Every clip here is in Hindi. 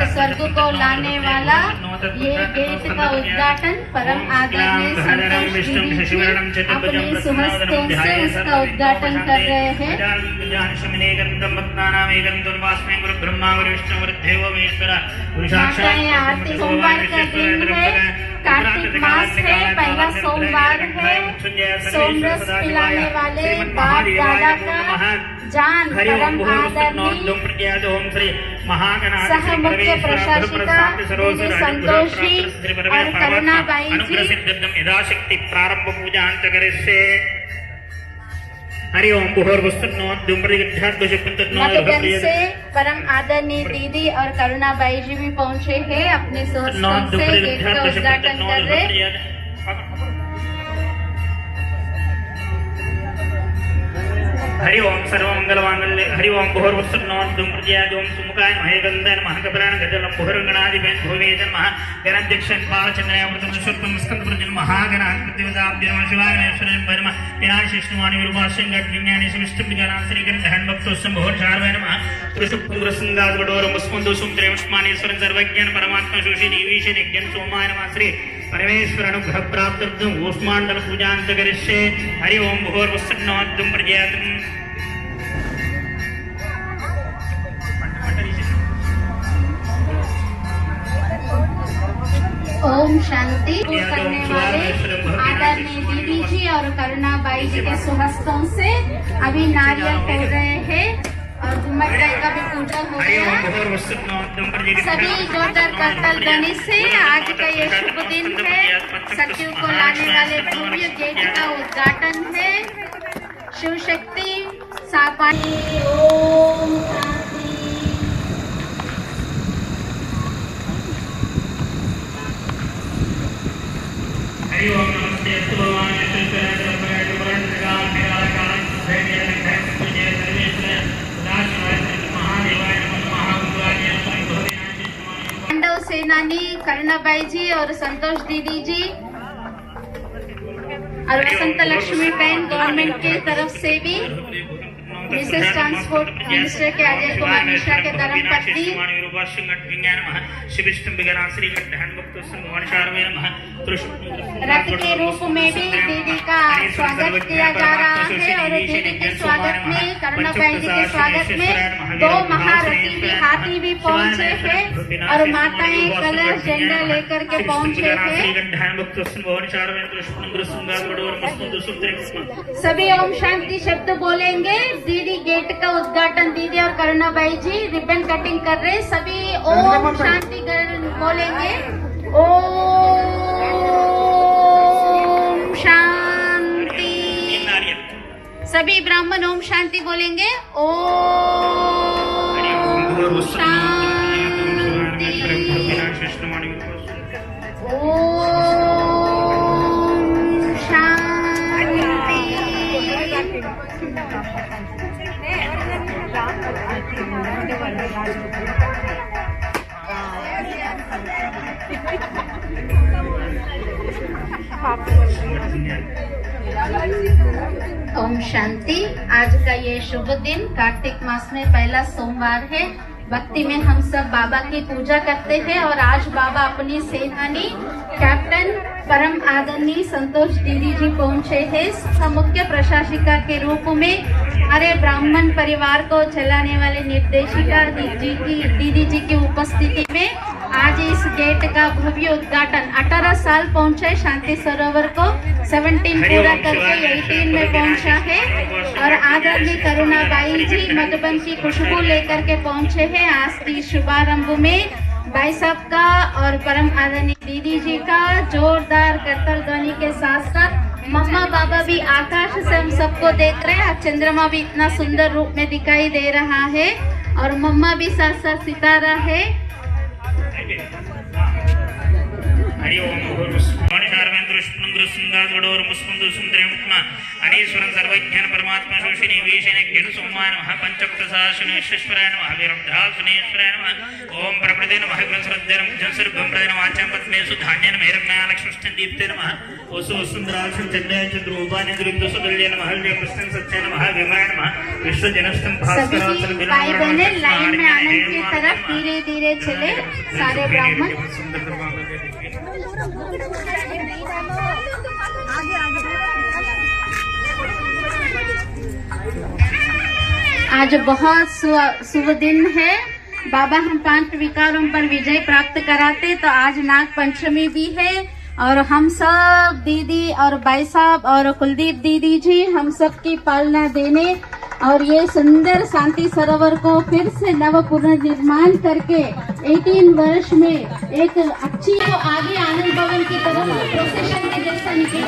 स्वर्ग को लाने वाला ये गेट का उद्घाटन परम आदरणीय संतोष जी अपने सुहस्तों से उसका उद्घाटन कर रहे हैं। आरती सोमवार का दिन है, कार्तिक मास है, पहला सोमवार है। सोमरस पिलाने वाले बाप दादा का जान परम आदरणीय सह मुख्य प्रशासिका संतोष जी और करुणाबाई जी यथाशक्ति प्रारंभ पूजा अंतकरिष्ये। हरि ओम से परम आदरणीय दीदी और करुणाबाई जी भी पहुंचे हैं, अपने सहस्त्रों से गेट का उद्घाटन कर रहे। हरि ओम सर्वमंगल मांगल्ये हरि ओम भोर्वस्सन्नोद्धुं प्रज्ञादों सुमुखाय महेगन्धन महकपराण गजलं भोरगणादिवेन भोवेजन महा गणाध्यक्षन पालचंद्रयामृतं स्वल्पं स्कंदप्रजन महागणाधिपतिवदाब्दिनमः शिवाय महेश्वरं परम विनाशिष्णुवानि विरूपाशं गज्ञानि सुविष्टं ज्ञानं श्रीकरं भक्तोस्सं भोरशार्वय नमः पुरुषपुंग्रसंगादवडोरं मुस्मन्दोषं त्रेवष्मानेश्वरं सर्वज्ञान परमात्मा शोषि देवीश यज्ञं सोमाय नमः श्री परमेश्वर अनुग्रह प्राप्त्यर्थं ऊष्माण्डल पूजान्तकरिष्ये। हरि ओम भोर्वस्सन्नोद्धुं प्रज्ञातं ओम शांति करने वाले आदरणीय दीदी जी और करुणाबाई जी के सुहस्तों से अभी नारियल तोड़ रहे हैं और घुमट गाय का भी पूजा हो गया। सभी जोरदार करताल ध्वनि से आज का ये शुभ दिन है, सत्युग को लाने वाले भव्य गेट का उद्घाटन है। शिव शक्ति सापानी ओम हरि ओम नमस्ते अस्तु भगवान पांडव सेनानी करुणाबाई जी और संतोष दीदी जी और वसंत लक्ष्मी बहन गवर्नमेंट के तरफ से भी मिसेस ट्रांसपोर्ट मिनिस्टर के अजय कुमार मिश्रा के धर्मपत्नी रथ के रूप में भी दीदी का स्वागत किया जा रहा है और दीदी के स्वागत में करुणाबाई जी के स्वागत में दो महारथी भी हाथी भी पहुंचे हैं और माताएं कलर झंडा लेकर के पहुंचे हैं। सभी ओम शांति शब्द बोलेंगे। दीदी गेट का उद्घाटन दीदी और करुणाबाई जी रिबन कटिंग कर रहे, सभी ओम शांति बोलेंगे। ओम शांति। सभी ब्राह्मण ओम शांति बोलेंगे। ओम शांति। ओम शांति। ओम शांति। आज का ये शुभ दिन कार्तिक मास में पहला सोमवार है। भक्ति में हम सब बाबा की पूजा करते हैं और आज बाबा अपनी सेनानी कैप्टन परम आदरणीय संतोष दीदी जी पहुंचे हैं मुख्य प्रशासिका के रूप में। हमारे ब्राह्मण परिवार को चलाने वाले निर्देशिका दीदी जी की उपस्थिति में आज इस गेट का भव्य उद्घाटन 18 साल पहुंचे शांति सरोवर को 17 पूरा करके 18 में पहुंचा है और आदरणीय करुणाबाई जी मधुबन की खुशबू लेकर के पहुंचे हैं। आज की शुभारंभ में भाई साहब का और परम आदरणीय दीदी जी का जोरदार करताल ध्वनि के साथ साथ मम्मा बाबा भी आकाश से हम सबको देख रहे हैं। चंद्रमा भी इतना सुंदर रूप में दिखाई दे रहा है और मम्मा भी साथ साथ सितारा है। हरि ओम सुंदर मुस्कुंद सुंदरम अनेश्वरं सर्वज्ञान परमात्मा शोषिणी वीषणे ज्ञान सोमान महापंचप्रसाशन विश्वेश्वराय नमः वीरभद्रासुनेश्वराय नमः ओम प्रकृते नमः ग्रंथरद्यं जंसर्गं प्रदनं वाचां पद्मेषु धान्यं मेरज्ञानलक्ष्मीष्टं दीप्ते नमः ओसो सुंदराक्षं चन्द्राय चन्द्रोपाने दुरिन्दसुदल्ये नमः कृष्णं सत्य नमः विमाय नमः विश्वजनस्थं भास्कराचल भाई बहने लाइन में आनंद की तरफ धीरे धीरे चले सारे ब्राह्मण। आज बहुत शुभ दिन है। बाबा हम 5 विकारों पर विजय प्राप्त कराते, तो आज नाग पंचमी भी है और हम सब दीदी और भाई साहब और कुलदीप दीदी जी हम सब की पालना देने और ये सुंदर शांति सरोवर को फिर से नव पुनर्निर्माण करके 18 वर्ष में एक अच्छी तो आगे आनंद भवन की तरफ प्रोसेशन के जैसा निकले।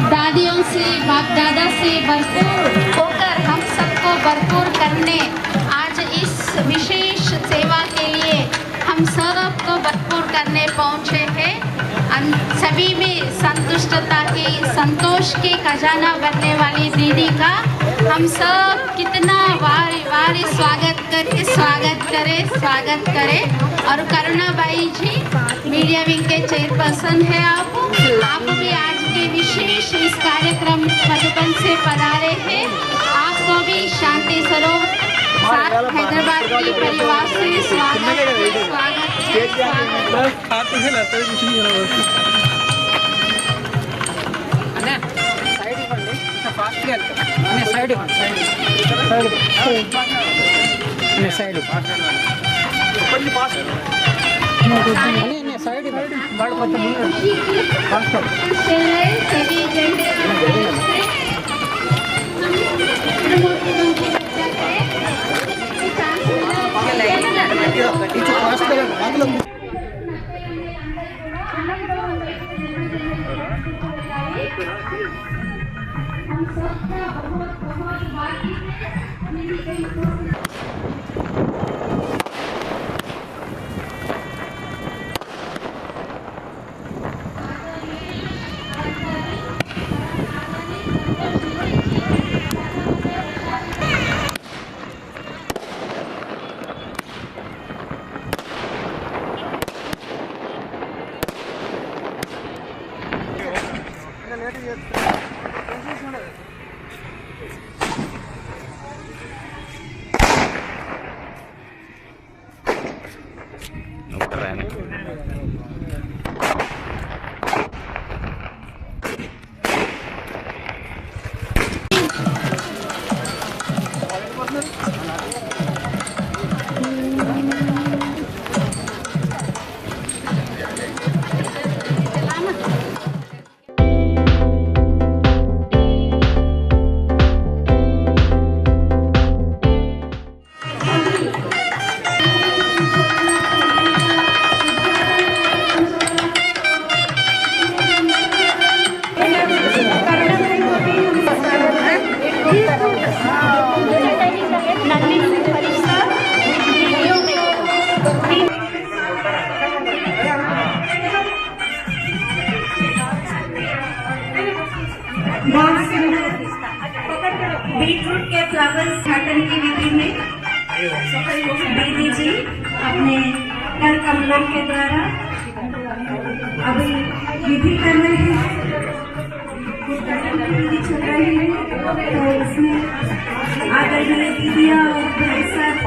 दादियों से बाप दादा से भरपूर होकर हम सबको भरपूर करने आज इस विशेष सेवा के लिए हम सबको भरपूर करने पहुँचे हैं। सभी में संतुष्टता के संतोष के खजाना बनने वाली दीदी का हम सब कितना वारी वारी स्वागत करें। और करुणा बाई जी मीडिया विंग के चेयरपर्सन है। आप भी आज के विशेष इस कार्यक्रम मधुबन से पधारे हैं। आपको भी शांति सरोवर हैदराबाद की परिवार से स्वागत बीटरूट के फ्लावर्स छाटन की विधि में दीदी जी अपने कर कमलों के द्वारा अभी विधि कर रहे हैं। विधि चल रही है तो इसमें आदरणीय दीदियाँ और भाई साहब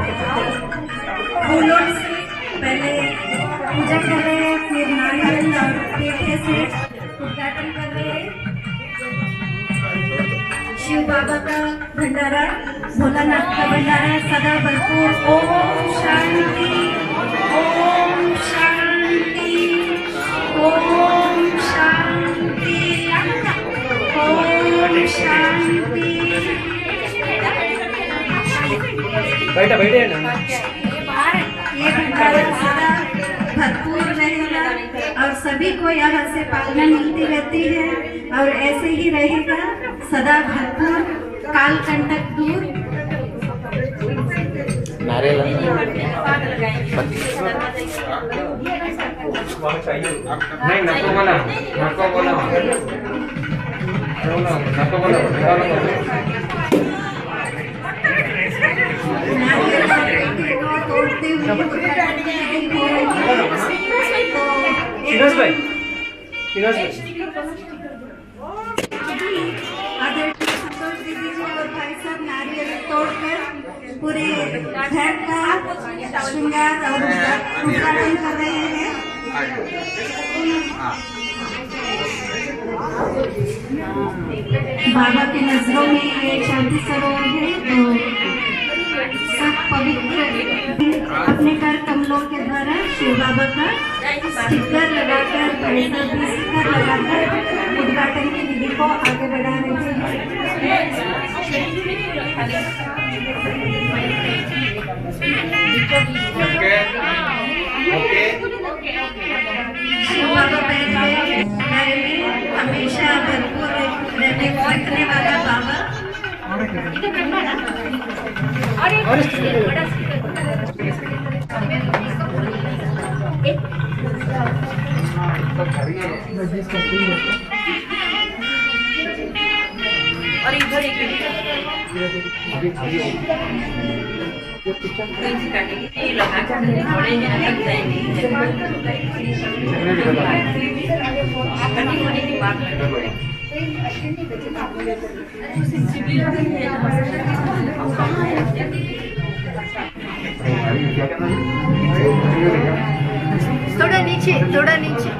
फूलों से पहले पूजा पेठे से उद्घाटन कर रहे हैं। शिव बाबा का भंडारा, भोलानाथ का भंडारा सदा भरपूर। ओम शांति, ओम शांति, ओम शांति, ओम शांति। बैठा बैठे ना। ये भंडारा सदा भरपूर रहेगा और सभी को यहाँ से पालना मिलती रहती है और ऐसे ही रहेगा सदा भरपूर, काल कंटक दूर। नारियल नहीं नको बोला तोड़ते हुए फिरोज भाई आदरणीय संतोष दीदी जी और भाई साहब नारियल तोड़कर पूरे घर का श्रृंगार और उद्घाटन कर रहे हैं। बाबा के नजरों में ये शांति सरोवर है, तो सब पवित्र अपने कर कमलों के द्वारा शिव बाबा का स्टिकर लगाकर, पैसा भी स्टिकर लगाकर उद्घाटन की विधि को आगे बढ़ा रहे हैं। शिव बाबा पहले हमेशा भरपूर रखने वाला बाबा। और इधर एक ये लगा के थोड़े दिन तक जाएंगे होने की बात थोड़ा नीचे, थोड़ा नीचे।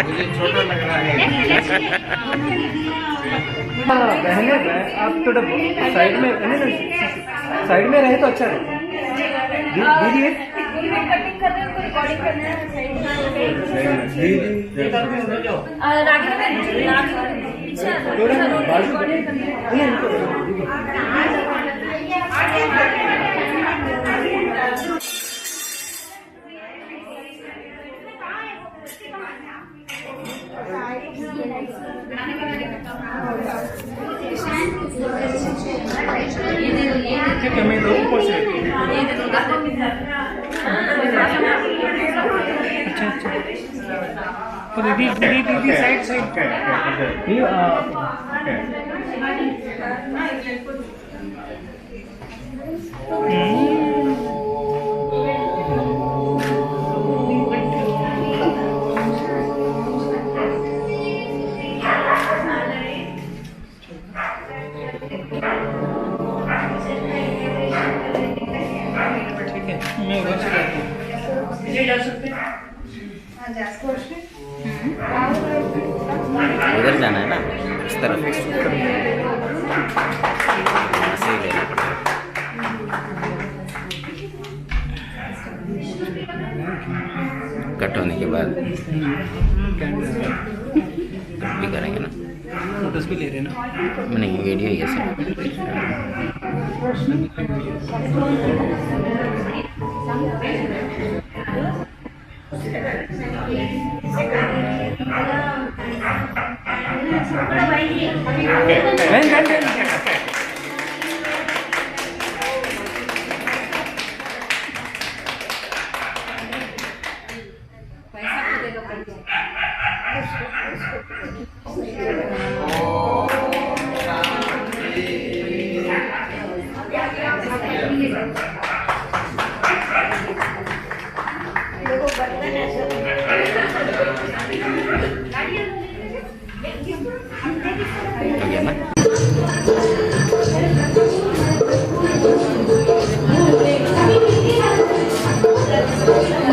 मुझे छोटा लग रहा है। बहने आप थोड़ा साइड में रहे तो अच्छा रहे। दीदी ठीक है, मैं लोगों को से अच्छा तो दीदी साइड मैं उधर से जाता हूँ। जा सकते हैं? उधर जाना है ना, इस तरफ ऐसे ही लेना पड़ेगा। कट होने के बाद कट भी करेंगे ना, फोटोज भी ले रहे हैं ना। नहीं वीडियो ये सब देखो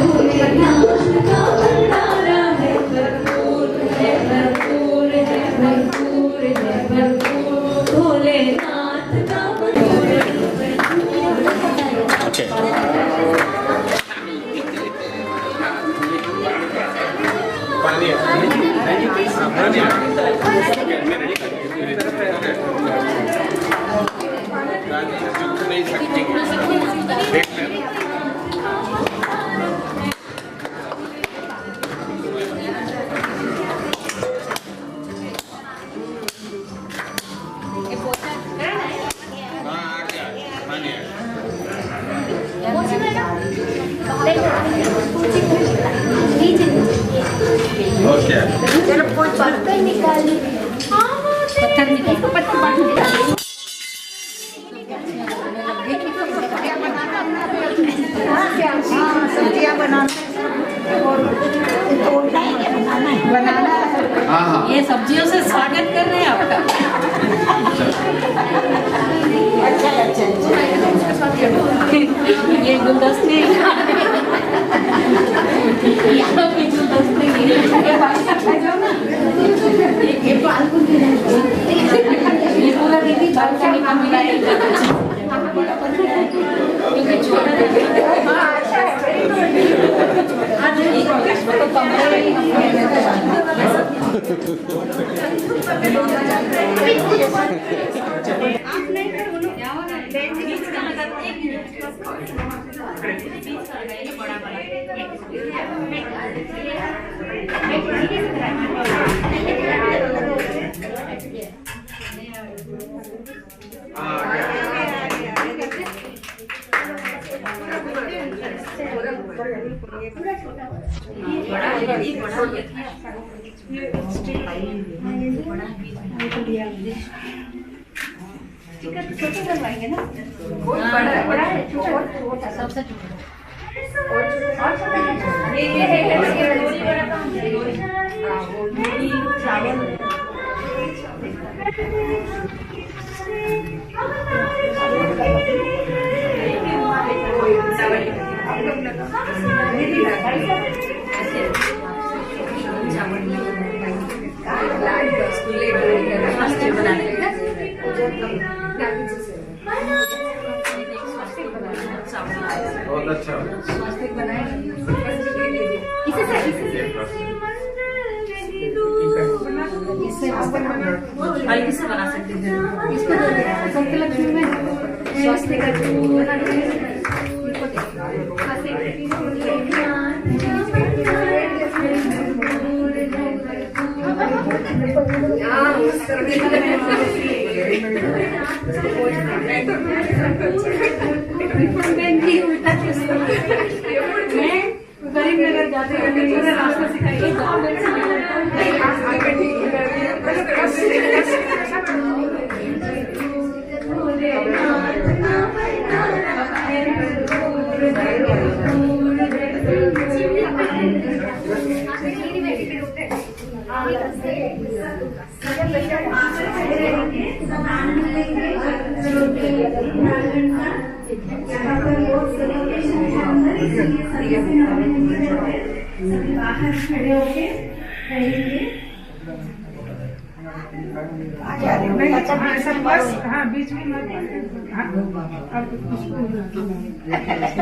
हो गया ना? चलो कोई बर्तन निकाल ली। पत्थर निकाल पत्थर बांध दे। सब्जियां बनाना है। ये सब्जियों से स्वागत कर रहे हैं आपका। ये गुलदस्ते यहाँ पे गुलदस्ते ये पूरा दीदी बालकनी का मिला है क्योंकि छोटा तो कमरे बड़ा है छोटा सबसे बहुत अच्छा हल्की से बना सकते हैं। इसको सत्यलक्ष्मी में स्वास्थ्य का करीमनगर जाते हुए रास्ता सिखाइए। बाहर खड़े होके हाँ बीच में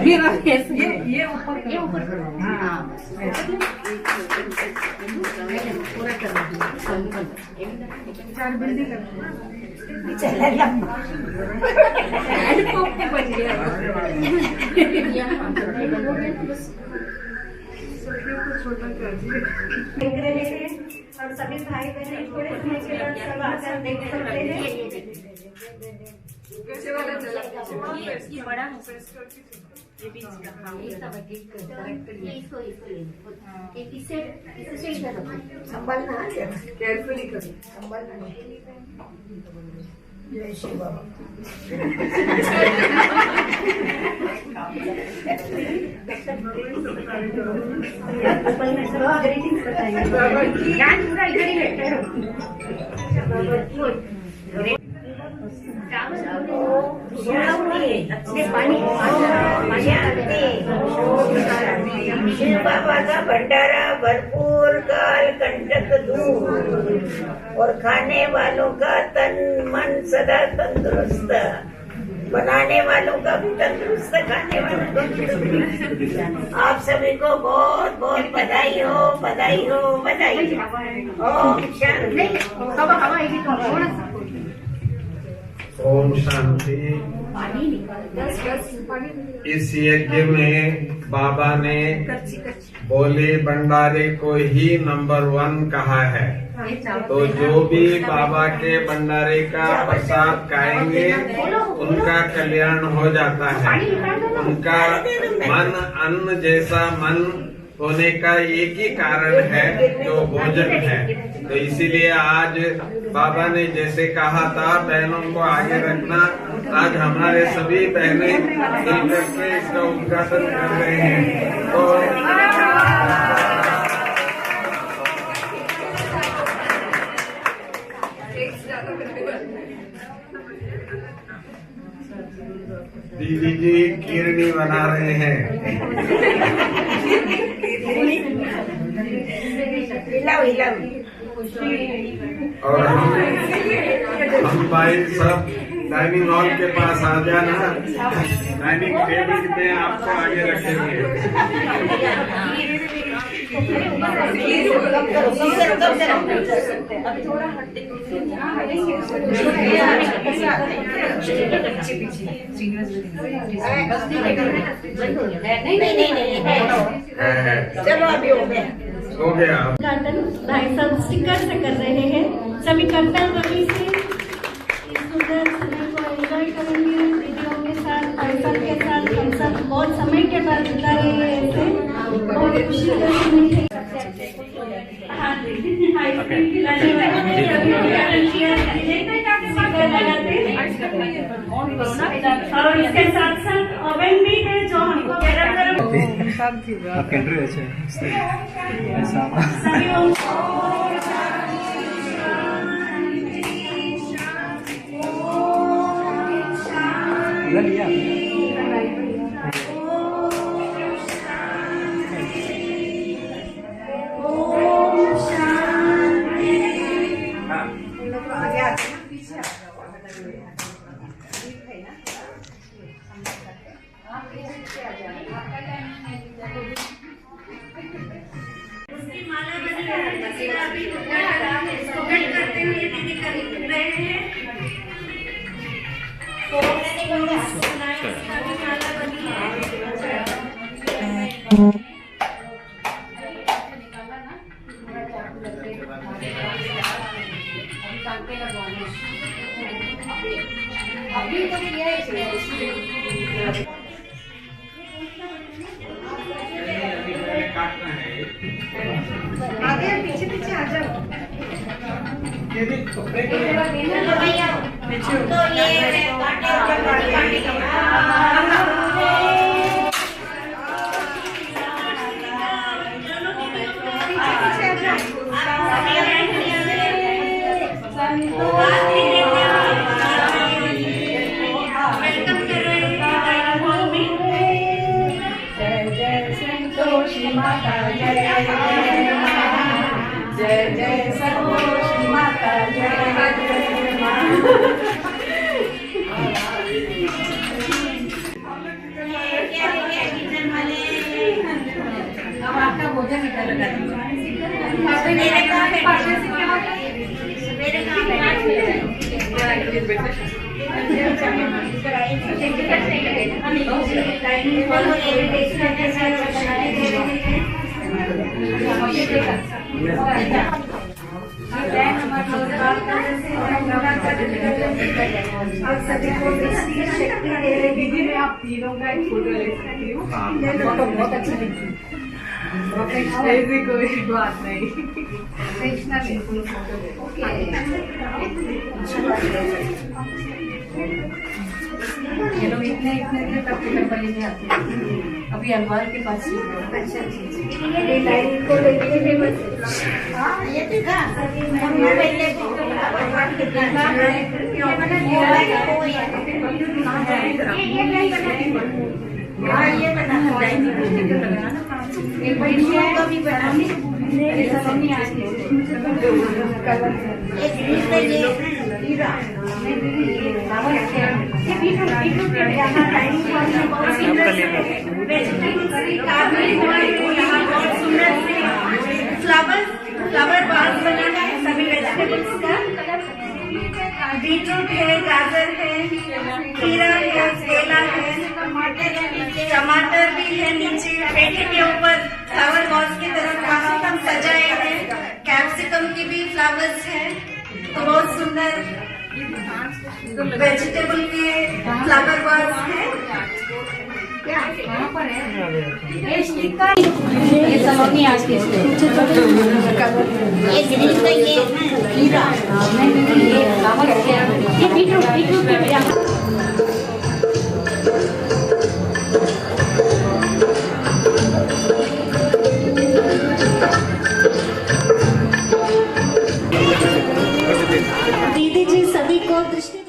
ये ऊपर हाँ पूरा चार बिल्डी चला लंबा बन गया। और सभी भाई बहन थोड़े समय के बाद सब आकर देख सकते हैं। ये बड़ा है ये बीच का हाँ ये सब इसे संभालना केयरफुली करो संभालना। जय श्री बाबा। ग्रीटिंग्स बताएंगे। ध्यान पूरा इधर ही है। शिव बाबा का भंडारा भरपूर, काल कंटक दूर, और खाने वालों का तन मन सदा तंदुरुस्त, बनाने वालों का भी तंदुरुस्त, खाने वालों का भी तंदुरुस्त। आप सभी को बहुत बहुत बधाई हो, बधाई हो, बधाई हो। ओम शांति। ओम शांति। इस यज्ञ में बाबा ने बोले भंडारे को ही नंबर 1 कहा है। तो जो भी बाबा के भंडारे का प्रसाद खाएंगे उनका कल्याण हो जाता है। उनका मन अन्न जैसा मन होने का एक ही कारण है, जो भोजन है। तो इसीलिए आज बाबा ने जैसे कहा था बहनों को आगे रखना, आज हमारे सभी बहनें मिलकर के इसका उद्घाटन कर रहे हैं। तो दीदी जी किरनी बना रहे हैं। और हम भाई सब डाइनिंग हॉल के पास आ जाना, डाइनिंग टेबल में आपको आगे रखेंगे। चलो अभी हो गया। उद्घाटन भाई साहब स्टिकर से कर रहे हैं। सभी कर्तव्य से इस सुंदर समय को एंजॉय करेंगे। वीडियो के साथ, भाई साहब के साथ हम सब बहुत समय के बाद बिता रहे हैं। ऐसे बहुत खुशी का समय है। और इसके साथ साथ ओवन भी है जो हमको गरम गरम आगे पीछे पीछे आ जाओ। जय जय संतोषी माता अब आपका भोजन निकल दीदी मैं आप तीनों का एक फोटो ले सकती हूँ। फोटो बहुत अच्छा दिखती है। ऐसी कोई बात नहीं। बिल्कुल फोटो ये लोग इतने इतने तक बलि में आते हैं। अभी अलवार के पास ही अच्छा ये लाइन को देखते फेमस ये देखा हम पहले भगवान के ये बना एक बच्चियों का भी बना फ्लावर बाग बनाना है सभी वेजिटेबल्स का। बीटरूट है, गाजर है, खीरा है, केला है, टमाटर भी है। नीचे पेटी के ऊपर फ्लावर वॉज की तरफ वहाँ हम सजाए हैं। कैप्सिकम की भी फ्लावर्स है, तो बहुत सुंदर वेजिटेबल के फ्लावर वॉज है। ये सलोनी आज की ये ग्रीन का ये खीरा ये बीटरूट दीदी जी सभी को दृष्टि दे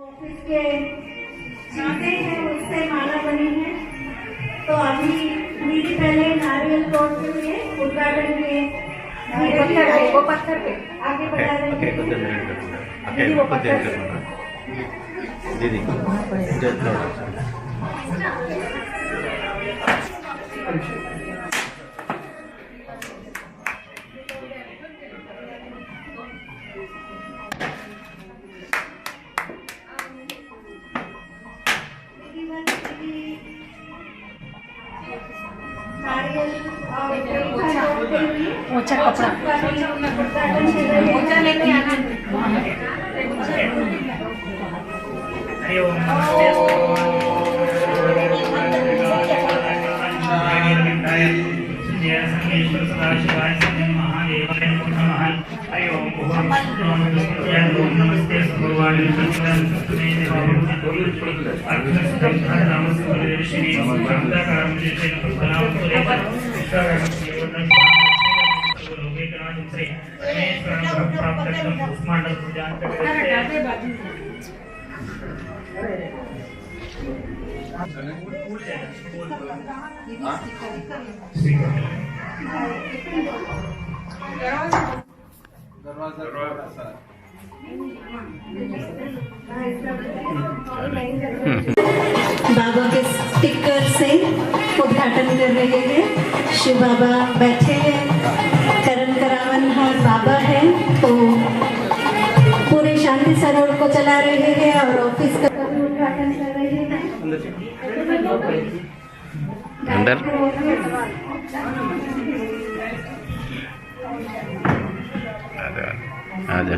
ऑफिस के छाते हैं उससे माला बनी है। तो अभी दीदी पहले नारियल तोड़ के लिए उद्घाटन के वो पत्थर पे आगे बढ़ा रहे हैं। दीदी वो पत्थर पे दीदी ओछा कपड़ा ओछा लेके आना। हरि ओम नमस्ते जय संगेश्वर सदाशिवाय महादेवाय नमः। हरि ओम नमस्ते भगवान बाबा के स्टिकर से उद्घाटन कर रहे हैं। शिव बाबा बैठे हैं, करण करावन हर बाबा है, तो पूरे शांति सरोवर को चला रहे हैं और ऑफिस का भी उद्घाटन कर रहे हैं। अंदर आजा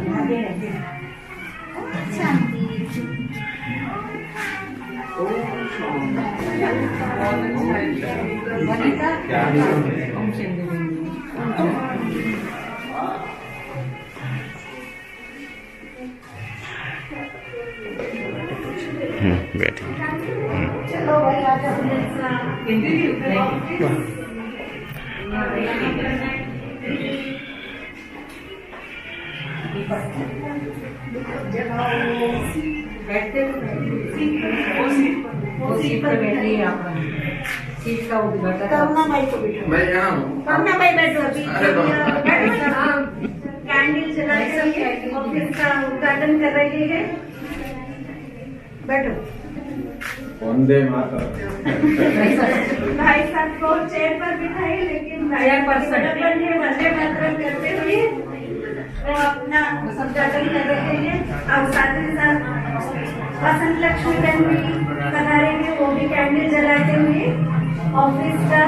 बैठे चलो भाई आजा बैठते सीट पर बैठिए आप सीट का उद्घाटन करुणा भाई को बैठो। मैं यहाँ हूँ। करुणा भाई बैठो अभी अरे बाप। कैंडल जला के ऑफिस का उद्घाटन कर रहे हैं। बैठो वंदे मातरम। भाई साहब को चेयर पर बिठाए, लेकिन चेयर पर से वंदे मातरम करते हुए वो अपना उद्घाटन कर रहे हैं। और साथ ही साथ वसंत लक्ष्मी बहन भी पधारेंगे, वो भी कैंडल जलाते हुए ऑफिस का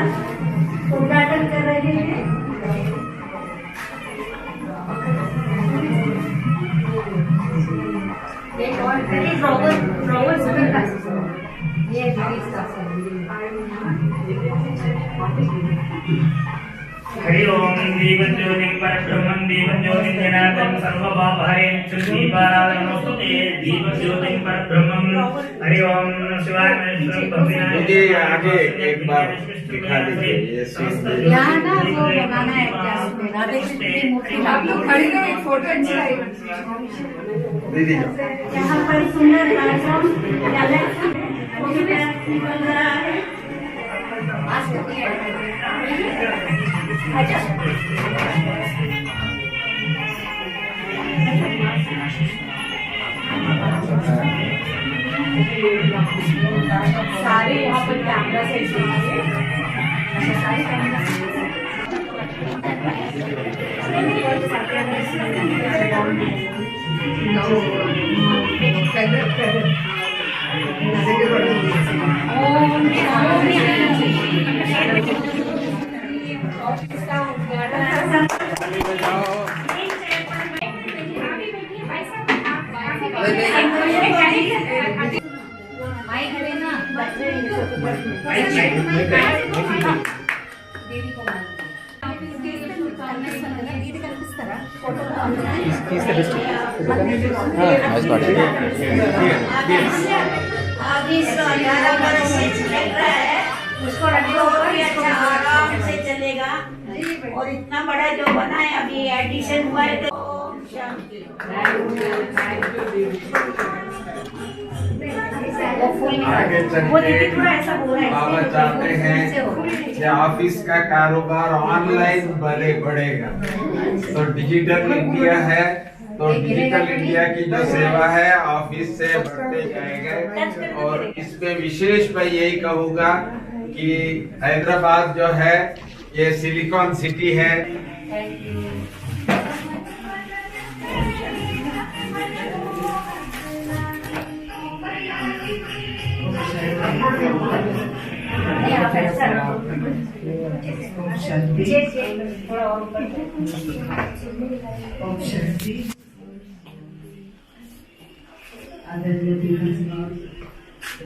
उद्घाटन कर रहे हैं। एक और ड्रॉवर्स ये हरि ओम दीपं ज्योतिं परब्रह्मं दीपं ज्योतिं जनार्दनं सर्वपापहरें दीपाराधनमस्तुते दीपं ज्योतिं परब्रह्मं हरि ओम शिवाय दीदी आगे एक बार दिखा दीजिए ये सीन यहाँ ना वो बनाना है क्या राधे कृष्ण की मूर्ति आप लोग खड़े रहो एक फोटो अच्छी आएगी दीदी यहाँ पर सुंदर कार्यक्रम निकल रहा है। सारे यहाँ पर कैमरा से सारे कैमरा माइक देना अभी 11 बरस से चल रहा है उसको रखो और ये अच्छा आराम से चलेगा और इतना बड़ा जो बना है अभी एडिशन हुआ है तो ओम शांति। आगे चल के बाबा चाहते हैं कि ऑफिस का कारोबार ऑनलाइन बढ़ेगा तो डिजिटल इंडिया है तो डिजिटल इंडिया की जो सेवा है ऑफिस से बढ़ते जाएंगे। और इसमें विशेष मैं यही कहूँगा कि हैदराबाद जो है ये सिलिकॉन सिटी है।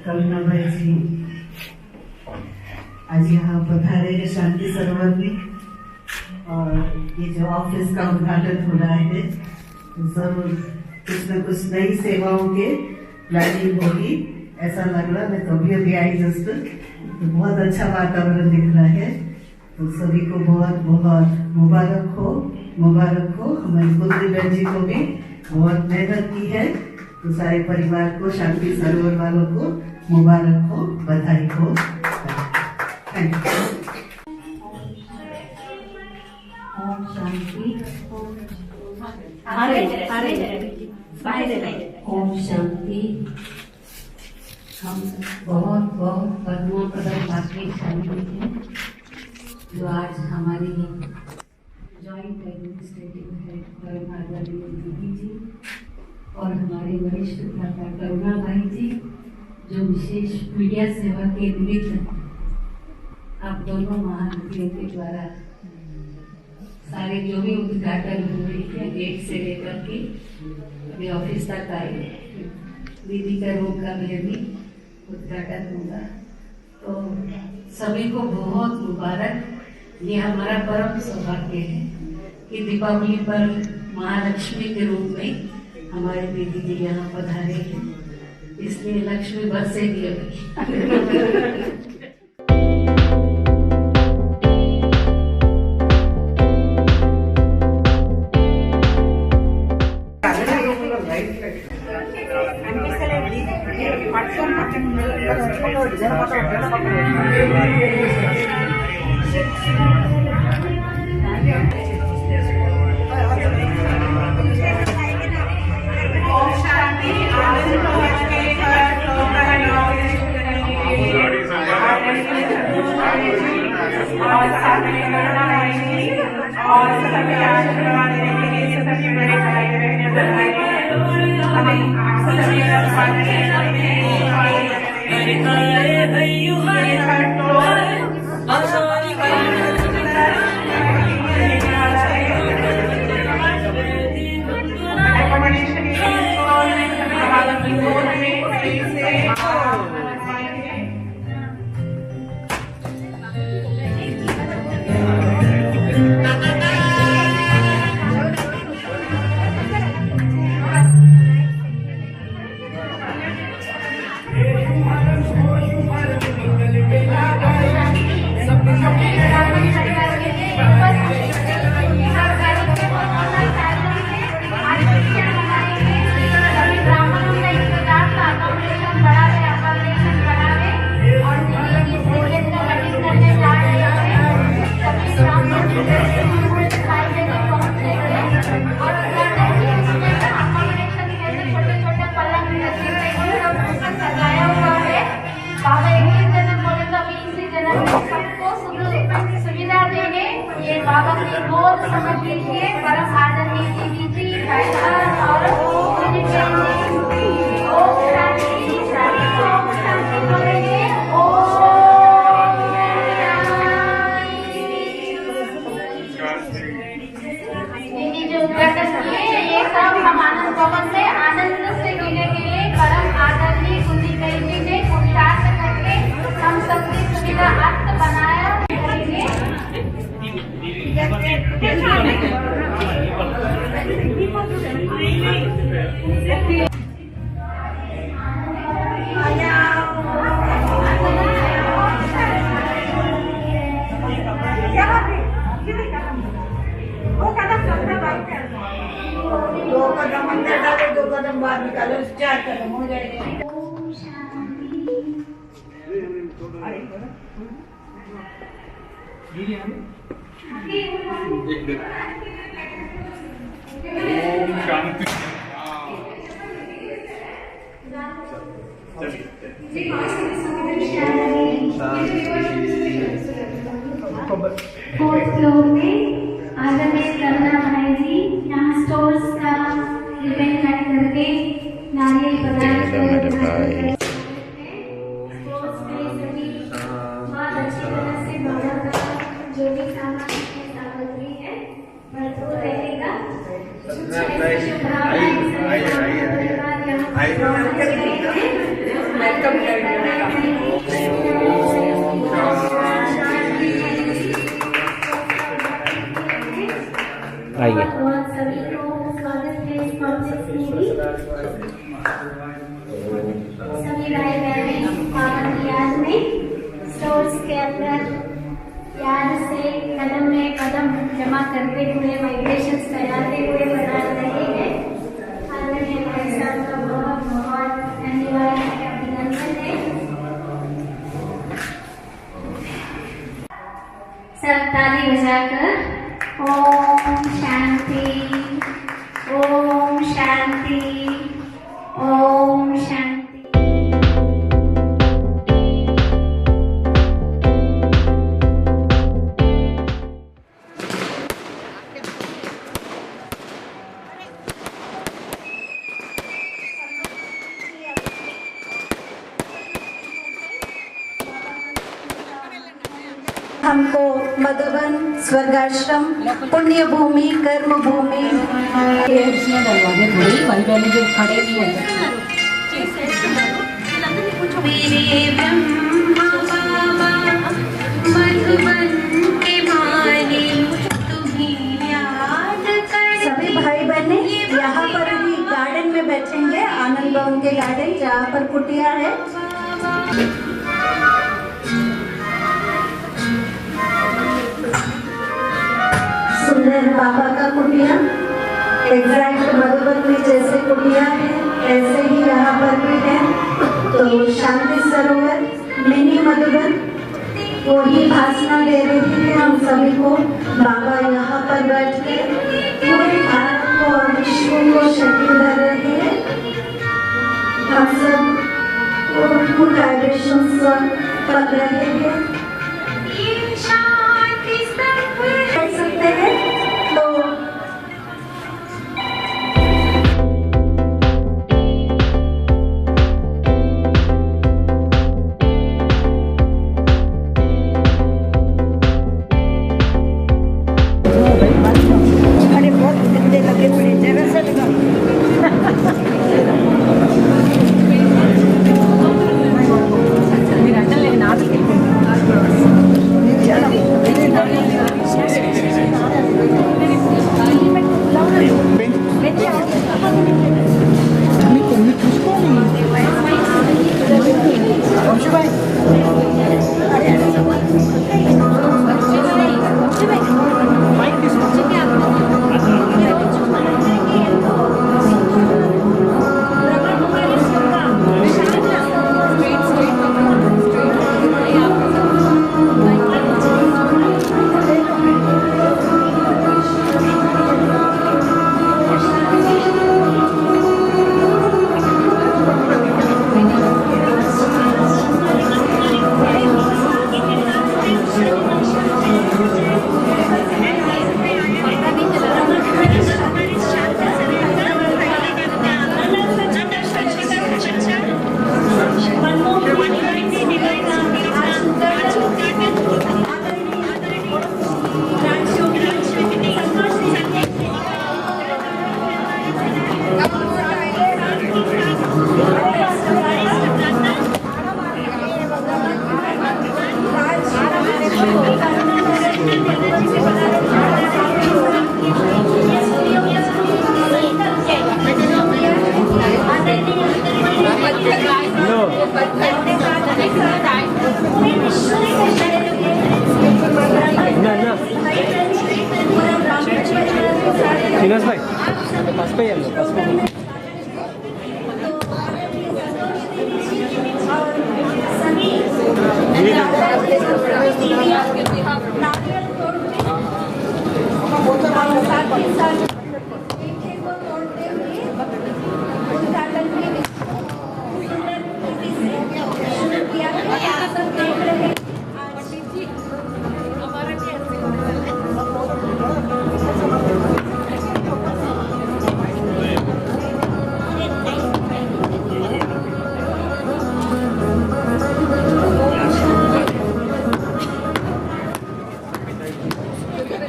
करुणा भाई जी आज यहाँ पधारे हैं शांति सरोवर में और ये जो ऑफिस का उद्घाटन हो रहा है तो जरूर कुछ न कुछ नई सेवाओं के प्लानिंग होगी ऐसा लग रहा। मैं कभी अभी आई जस्ट तो बहुत अच्छा वातावरण दिख रहा है तो सभी को बहुत बहुत मुबारक हो। हमारे कुलदीप बहन जी को भी बहुत मेहनत की है तो सारे परिवार को शांति सरोवर वालों को मुबारक हो, बधाई हो। Thank you. ओम शांति। ओम शांति। हम बहुत बहुत पद्मा पदक भाग्यशाली हैं जो आज हमारी जॉइंट एडमिनिस्ट्रेटिव हेड करुणा दीदी जी और हमारे वरिष्ठ भ्राता करुणा भाई जी जो विशेष मीडिया सेवा के निमित्त आप दोनों महानदियों के द्वारा सारे जो भी उद्घाटन हुए हैं गेट से लेकर के अभी ऑफिस तक आए दीदी का रूम का भी उद्घाटन होगा तो सभी को बहुत मुबारक। ये हमारा परम सौभाग्य है कि दीपावली पर महालक्ष्मी के रूप में हमारे दीदी जी यहाँ पधारे हैं इसलिए लक्ष्मी बरसेगी अभी। बाबा की गोद समझ लीजिए। परम आदरणीय दीदी जी, भाई साहब और ओम शांति बोलेंगे। दीदी जो उद्घाटन किए ये सब हम आनंद भवन में आनंद से जीने के लिए परम आदरणीय कुंदी जी ने पुरुषार्थ करके हम सबकी सुविधा अर्थ बनाया। दो कदम अंदर डालो, 2 कदम बाहर निकालो, 4 कदम हो जाएंगे। ओम शांति। फोर्थ फ्लोर में आदरणीय करना भाई जी यहाँ स्टोर्स का रिबन कट करके नारियल पदार्थ स्टोर्स में सभी बहुत अच्छी तरह से बाबा का जो भी सामग्री है भरपूर रहेगा। आइए। सभी को स्वागत है इस कॉम्प्लेक्स में भी। सभी भाई बहनें पावन की याद में स्टोर्स के अंदर याद से कदम में कदम जमा करते हुए वाइब्रेशंस फैलाते हुए बना रहे हैं। आदरणीय भाई साहब का बहुत बहुत धन्यवाद, अभिनंदन है। सब ताली बजाकर ओम शांति, ओम शांति, ओम शांति। हमको मधुबन स्वर्गाश्रम पुण्य भूमि कर्म भूमि दरवाजे थोड़ी भाई बहने जो खड़े भी हैं। मेरे ब्रह्मा बाबा मधुबन के वाणी तुम्हें याद कर। सभी भाई बहने यहाँ पर भी गार्डन में बैठेंगे, आनंद भवन के गार्डन जहाँ पर कुटिया है। सुंदर बाबा का कुटिया एग्जैक्ट मधुबन में जैसे कुटिया है ऐसे ही यहाँ पर भी है। तो शांति सरोवर मिनी मधुबन वही भाषण दे रही है हम सभी को। बाबा यहाँ पर बैठ के पूरे भारत को और विश्व को शक्ति दे रहे हैं। हम सब गुड वाइब्रेशंस पढ़ रहे हैं। कर सकते हैं तो अरे बहुत गंदे लगे पड़े, जरा सा लगा।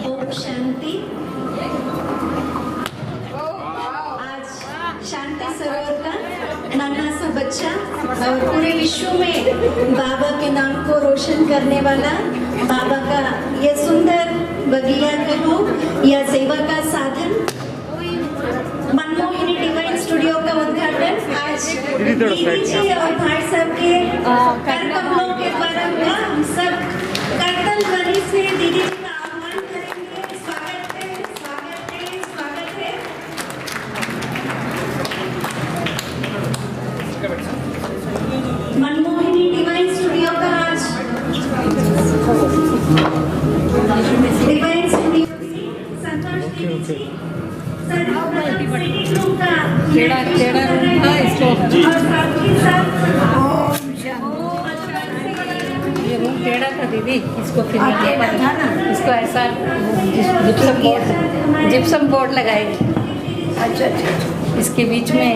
ओम शांति। आज शांति सरोवर का नन्हा सा बच्चा और पूरे विश्व में बाबा के नाम को रोशन करने वाला बाबा का ये सुंदर बगिया कहो या सेवा का साधन मनमोहिनी डिवाइन स्टूडियो का उद्घाटन आज दीदी जी और भाई साहब के कर कमलों के द्वारा हुआ। हम सब करतल ध्वनि से दीदी जी का आह्वान करेंगे। स्वागत है, स्वागत है, स्वागत है। मनमोहिनी डिवाइन स्टूडियो का आज डिवाइन स्टूडियो संतोष दीदी जी ये रूम टेढ़ा था दीदी, इसको फिर इसको ऐसा जिप्सम बोर्ड लगाएगी। अच्छा अच्छा, इसके बीच में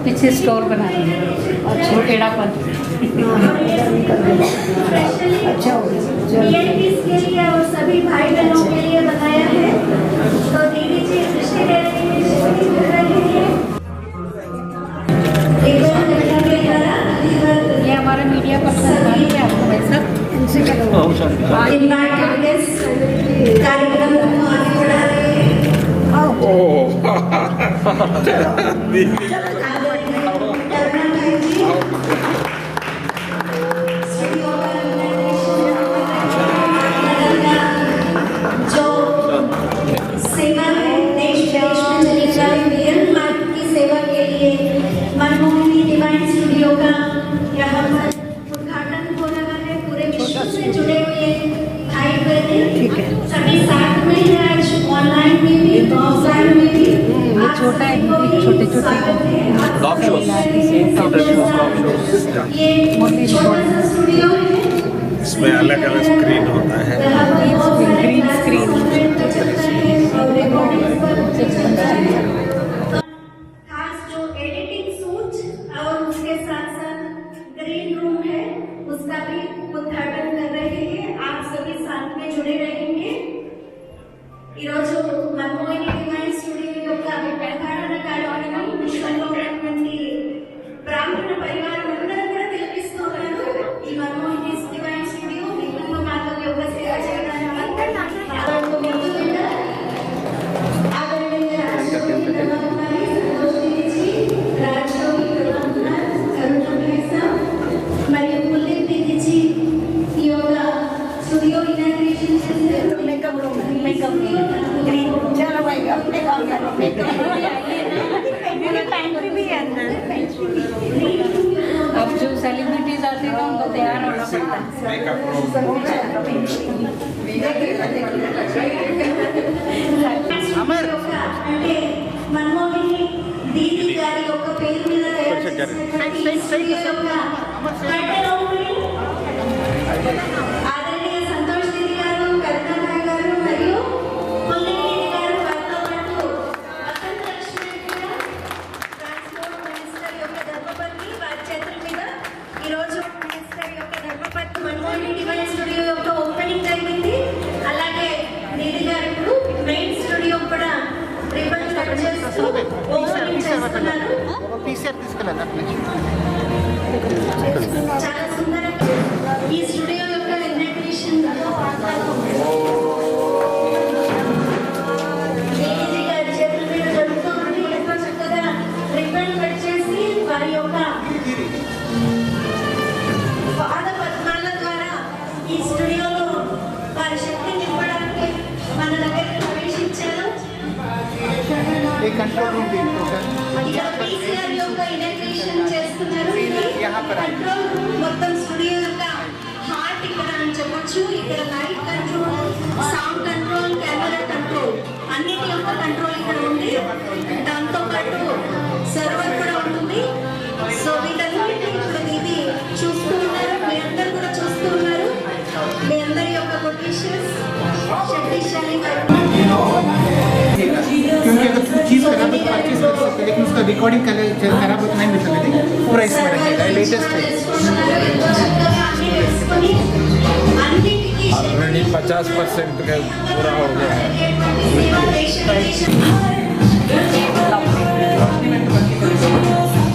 पीछे स्टोर बना अच्छा टेढ़ापन। अच्छा के लिए और सभी भाई बहनों के लिए बनाया है। तो दीदी जी दृष्टि देने के लिए कर रहे हैं। ये हमारा मीडिया पर्सन है आपको वैसा इनसे इनवाइटेड गेस्ट कार्यक्रम को आगे बढ़ा रहे हैं। जो सेवा है देश विदेश में चली जाए रियल मार्ग की सेवा के लिए मनमोहिनी डिवाइन स्टूडियो का यहाँ पर उद्घाटन हो रहा है। पूरे विश्व से जुड़े हुए भाई बहन सभी साथ में है। आज ऑनलाइन में भी ऑफलाइन में भी छोटा है छोटे छोटे ये छोटा सा स्टूडियो है। इसमें अलग अलग स्क्रीन होता है। ग्रीन स्क्रीन खास जो एडिटिंग सूट और उसके साथ साथ ग्रीन रूम है उसका भी उद्घाटन कर रहे हैं। आप सभी साथ में जुड़े रहेंगे। ఈరోజు మనమోహిని డివైన్ స్టూడియో యొక్క ఉద్ఘాటన కార్యక్రమం విశ్వంలో ఉన్నటువంటి బ్రాహ్మణ పరివారం అందరూ కూడా తెలిపిస్తున్నారు. ఈ మనమోహిని డివైన్ స్టూడియో మిమ్మల్ని మాతో యోగ సేవ చేయడానికి ఆదరణీయ మరియు కుల్దీప్ దీది జీ యోగ స్టూడియో ఇనాగ్రేషన్ చేశారు. अब जो सेलिब्रिटीज आते हैं उनको तैयार होना पड़ता అంటే మనమోహిని దీది గారి యొక్క పేరు మీద తయారు చేసినటువంటి స్టూడియో యొక్క కట్టెలో ఆదరణీయ సంతోష్ దీది గారు, కరుణాబాయి గారు మరియు కుల్దీప్ దీది గారు వారితో పాటు వసంత లక్ష్మి గారు ట్రాన్స్పోర్ట్ మినిస్టర్ యొక్క ధర్మపత్ని వారి చేతుల మీద ఈరోజు మినిస్టర్ యొక్క ధర్మపత్ని మనమోహిని డివైన్ స్టూడియో యొక్క ఓపెనింగ్ జరిగింది. అలాగే దీది గారు ఇప్పుడు మెయిన్ స్టూడియో కూడా రిబన్ కట్ చేస్తూ ఓపెనింగ్ చేస్తున్నారు. చాలా సుందరంగా ఈ స్టూడియో యొక్క ఇనాగ్రేషన్ దీది గారి చేతుల మీద జరుగుతూ ఉంది. ఎంతో చక్కగా రిబన్ కట్ చేసి వారి యొక్క పాద పద్మాల ద్వారా ఈ స్టూడియోలో వారి శక్తి నింపడానికి మన దగ్గర ప్రవేశించారు. ఇక్కడ పీసీఆర్ యొక్క ఇనాగ్రేషన్ చేస్తున్నారు. కంట్రోల్ రూమ్ మొత్తం స్టూడియో యొక్క హార్ట్ ఇక్కడ అని చెప్పొచ్చు. ఇక్కడ light control, sound control, camera control అన్నిటి యొక్క కంట్రోల్ ఇక్కడ ఉంది. దాంతో పాటు సర్వర్ కూడా ఉంటుంది. సో వీటన్నిటిని ఇప్పుడు ఇది చూస్తూ ఉన్నారు, మీ అందరు కూడా చూస్తూ ఉన్నారు. మీ అందరి యొక్క కొటేషన్స్ శక్తిశాలి గారు क्योंकि अगर चीज़ खराब है तो परचेज कर सकते हैं, लेकिन उसका रिकॉर्डिंग खराब होता नहीं मिल सकती पूरा इसमें रहेगा लेटेस्ट है. ऑलरेडी 50% का पूरा हो गया है.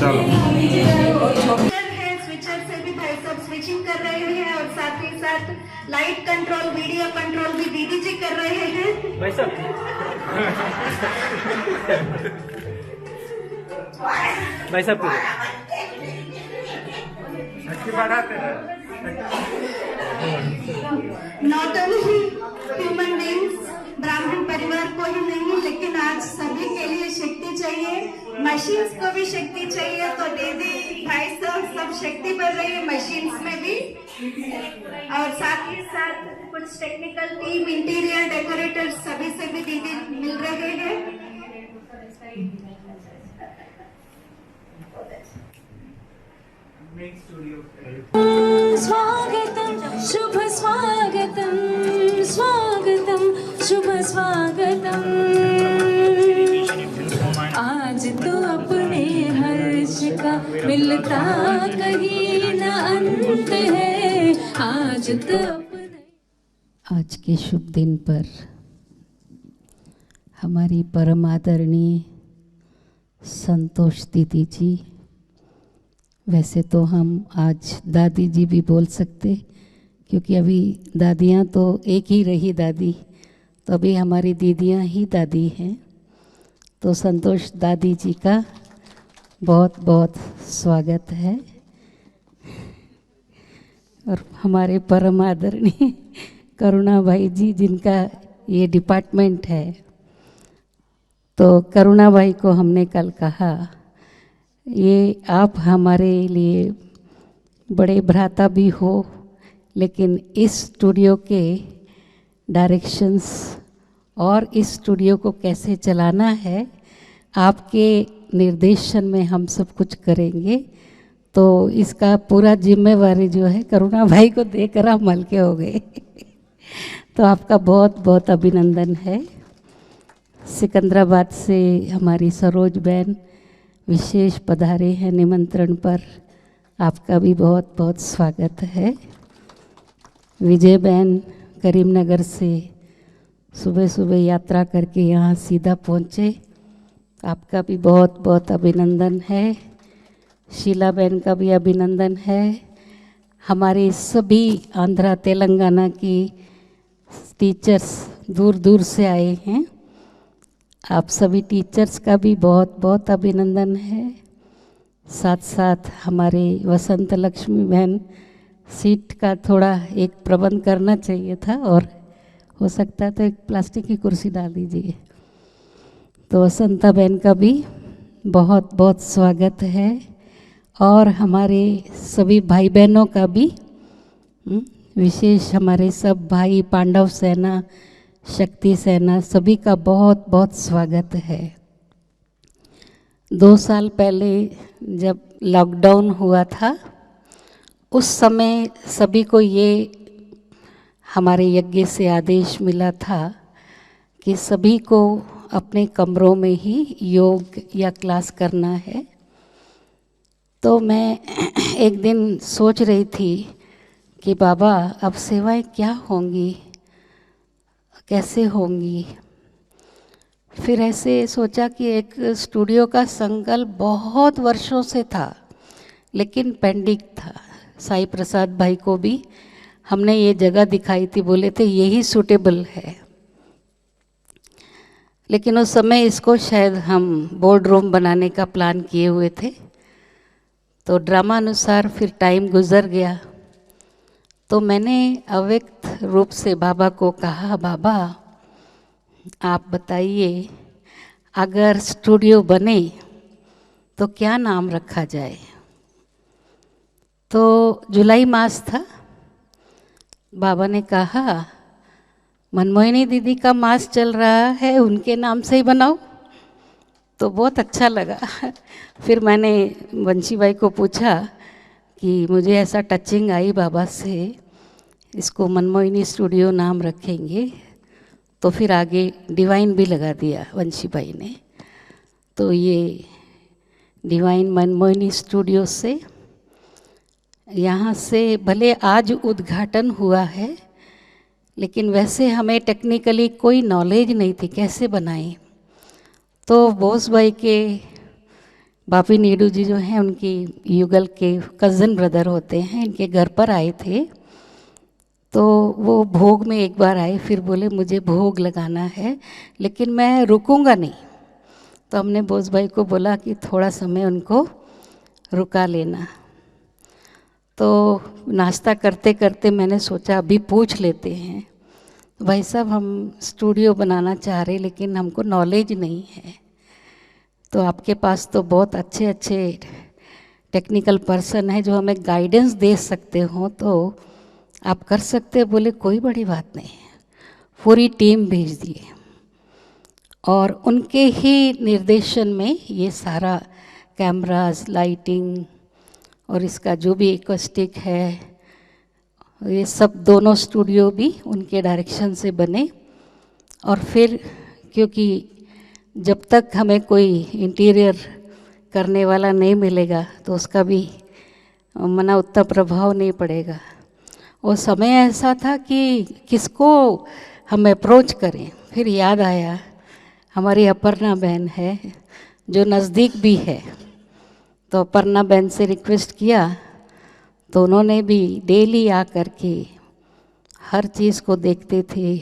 चलो स्विचर से भी भाई सब स्विचिंग कर रहे हैं और साथ ही साथ लाइट कंट्रोल, वीडियो कंट्रोल भी दीदी जी कर रहे हैं. भाई साहब नॉट ओनली ह्यूमन बींग्स, ब्राह्मण परिवार को ही नहीं लेकिन आज सभी के लिए शक्ति चाहिए, मशीन्स को भी शक्ति चाहिए. तो दीदी भाई साहब सब शक्ति बढ़ रही है मशीन्स में भी. और साथ ही साथ कुछ टेक्निकल टीम, इंटीरियर डेकोरेटर्स सभी से भी दीदी मिल रहे हैं. स्वागतम शुभ स्वागतम, स्वागतम शुभ स्वागतम. आज तो अपने हर्ष का मिलता कहीं न अंत है. आज तो आज के शुभ दिन पर हमारी परम आदरणीय संतोष दीदी जी, वैसे तो हम आज दादी जी भी बोल सकते क्योंकि अभी दादियाँ तो एक ही रही दादी, तो अभी हमारी दीदियाँ ही दादी हैं. तो संतोष दादी जी का बहुत बहुत स्वागत है. और हमारे परम आदरणीय करुणा भाई जी जिनका ये डिपार्टमेंट है, तो करुणा भाई को हमने कल कहा ये आप हमारे लिए बड़े भ्राता भी हो, लेकिन इस स्टूडियो के डायरेक्शंस और इस स्टूडियो को कैसे चलाना है आपके निर्देशन में हम सब कुछ करेंगे. तो इसका पूरा जिम्मेवारी जो है करुणा भाई को देकर हम हल्के हो गए. तो आपका बहुत बहुत अभिनंदन है. सिकंदराबाद से हमारी सरोज बहन विशेष पधारे हैं निमंत्रण पर, आपका भी बहुत बहुत स्वागत है. विजय बहन करीमनगर से सुबह सुबह यात्रा करके यहाँ सीधा पहुँचे, आपका भी बहुत बहुत अभिनंदन है. शीला बहन का भी अभिनंदन है. हमारे सभी आंध्रा तेलंगाना की टीचर्स दूर दूर से आए हैं, आप सभी टीचर्स का भी बहुत बहुत अभिनंदन है. साथ साथ हमारे वसंत लक्ष्मी बहन, सीट का थोड़ा एक प्रबंध करना चाहिए था और हो सकता है तो एक प्लास्टिक की कुर्सी डाल दीजिए. तो वसंता बहन का भी बहुत बहुत स्वागत है. और हमारे सभी भाई बहनों का भी विशेष हमारे सब भाई पांडव सेना, शक्ति सेना सभी का बहुत बहुत स्वागत है. 2 साल पहले जब लॉकडाउन हुआ था उस समय सभी को ये हमारे यज्ञ से आदेश मिला था कि सभी को अपने कमरों में ही योग या क्लास करना है. तो मैं एक दिन सोच रही थी कि बाबा अब सेवाएं क्या होंगी, कैसे होंगी. फिर ऐसे सोचा कि एक स्टूडियो का संकल्प बहुत वर्षों से था लेकिन पेंडिंग था. साई प्रसाद भाई को भी हमने ये जगह दिखाई थी, बोले थे यही सूटेबल है, लेकिन उस समय इसको शायद हम बोर्ड रूम बनाने का प्लान किए हुए थे. तो ड्रामा अनुसार फिर टाइम गुजर गया, तो मैंने अव्यक्त रूप से बाबा को कहा, बाबा आप बताइए अगर स्टूडियो बने तो क्या नाम रखा जाए। तो जुलाई मास था, बाबा ने कहा मनमोहिनी दीदी का मास चल रहा है, उनके नाम से ही बनाओ। तो बहुत अच्छा लगा। फिर मैंने वंशी भाई को पूछा कि मुझे ऐसा टचिंग आई बाबा से, इसको मनमोहिनी स्टूडियो नाम रखेंगे। तो फिर आगे डिवाइन भी लगा दिया वंशी भाई ने। तो ये डिवाइन मनमोहिनी स्टूडियो से, यहाँ से भले आज उद्घाटन हुआ है, लेकिन वैसे हमें टेक्निकली कोई नॉलेज नहीं थी कैसे बनाएं। तो बोस भाई के बापी नीडू जी जो हैं, उनकी युगल के कज़न ब्रदर होते हैं, इनके घर पर आए थे। तो वो भोग में एक बार आए, फिर बोले मुझे भोग लगाना है लेकिन मैं रुकूंगा नहीं। तो हमने बोस भाई को बोला कि थोड़ा समय उनको रुका लेना। तो नाश्ता करते करते मैंने सोचा अभी पूछ लेते हैं, भाई साहब हम स्टूडियो बनाना चाह रहे लेकिन हमको नॉलेज नहीं है, तो आपके पास तो बहुत अच्छे अच्छे टेक्निकल पर्सन है जो हमें गाइडेंस दे सकते हो, तो आप कर सकते हैं। बोले कोई बड़ी बात नहीं है। पूरी टीम भेज दिए और उनके ही निर्देशन में ये सारा कैमरास, लाइटिंग और इसका जो भी एक्वेस्टिक है, ये सब दोनों स्टूडियो भी उनके डायरेक्शन से बने। और फिर क्योंकि जब तक हमें कोई इंटीरियर करने वाला नहीं मिलेगा तो उसका भी मना उतना प्रभाव नहीं पड़ेगा। वो समय ऐसा था कि किसको हम अप्रोच करें। फिर याद आया हमारी अपर्णा बहन है जो नज़दीक भी है, तो अपर्णा बहन से रिक्वेस्ट किया तो उन्होंने भी डेली आ कर के हर चीज़ को देखते थे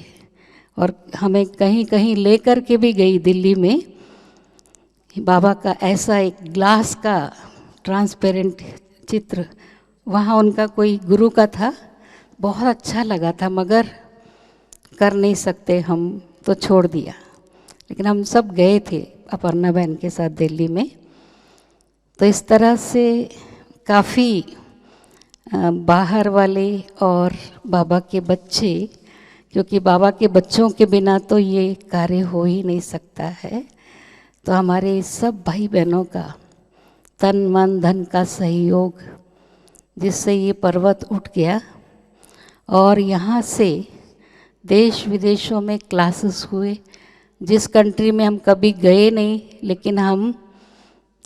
और हमें कहीं कहीं ले कर के भी गई दिल्ली में। बाबा का ऐसा एक ग्लास का ट्रांसपेरेंट चित्र, वहाँ उनका कोई गुरु का था, बहुत अच्छा लगा था, मगर कर नहीं सकते हम तो छोड़ दिया। लेकिन हम सब गए थे अपर्णा बहन के साथ दिल्ली में। तो इस तरह से काफ़ी बाहर वाले और बाबा के बच्चे, क्योंकि बाबा के बच्चों के बिना तो ये कार्य हो ही नहीं सकता है, तो हमारे सब भाई बहनों का तन मन धन का सहयोग, जिससे ये पर्वत उठ गया। और यहाँ से देश विदेशों में क्लासेस हुए, जिस कंट्री में हम कभी गए नहीं, लेकिन हम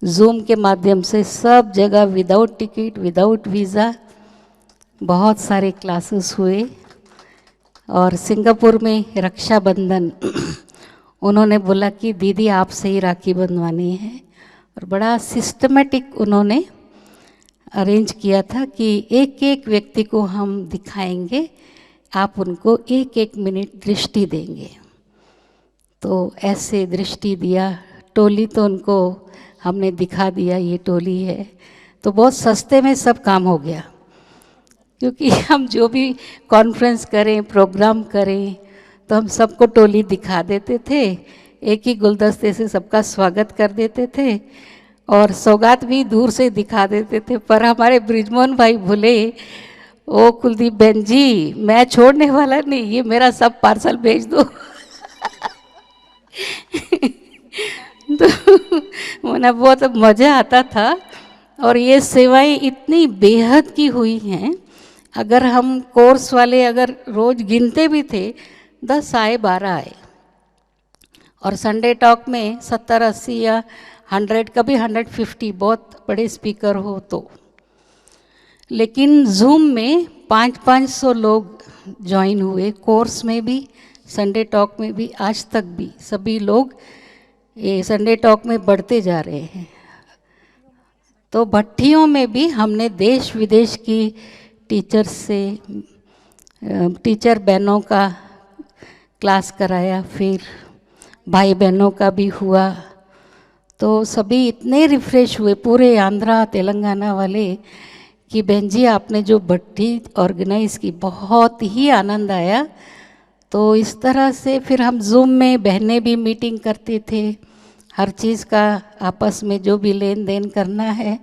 जूम के माध्यम से सब जगह विदाउट टिकट, विदाउट वीज़ा बहुत सारे क्लासेस हुए। और सिंगापुर में रक्षाबंधन उन्होंने बोला कि दीदी आपसे ही राखी बंधवानी है, और बड़ा सिस्टमेटिक उन्होंने अरेंज किया था कि एक एक व्यक्ति को हम दिखाएंगे, आप उनको एक एक मिनट दृष्टि देंगे। तो ऐसे दृष्टि दिया, टोली तो उनको हमने दिखा दिया ये टोली है, तो बहुत सस्ते में सब काम हो गया। क्योंकि हम जो भी कॉन्फ्रेंस करें, प्रोग्राम करें, तो हम सबको टोली दिखा देते थे, एक ही गुलदस्ते से सबका स्वागत कर देते थे और सौगात भी दूर से दिखा देते थे। पर हमारे ब्रिजमोहन भाई बोले, ओ कुलदीप बहन जी, मैं छोड़ने वाला नहीं, ये मेरा सब पार्सल भेज दो। तो मना बहुत मज़ा आता था। और ये सेवाएं इतनी बेहद की हुई हैं, अगर हम कोर्स वाले अगर रोज़ गिनते भी थे 10 आए 12 आए, और संडे टॉक में 70-80 या 100, कभी 150 बहुत बड़े स्पीकर हो तो। लेकिन जूम में 500-500 लोग ज्वाइन हुए, कोर्स में भी, संडे टॉक में भी, आज तक भी सभी लोग ये संडे टॉक में बढ़ते जा रहे हैं। तो भट्टियों में भी हमने देश विदेश की टीचर से, टीचर बहनों का क्लास कराया, फिर भाई बहनों का भी हुआ। तो सभी इतने रिफ्रेश हुए, पूरे आंध्रा तेलंगाना वाले, कि बहन जी आपने जो भट्टी ऑर्गेनाइज़ की बहुत ही आनंद आया। तो इस तरह से फिर हम जूम में बहनें भी मीटिंग करते थे, हर चीज़ का आपस में जो भी लेन देन करना है,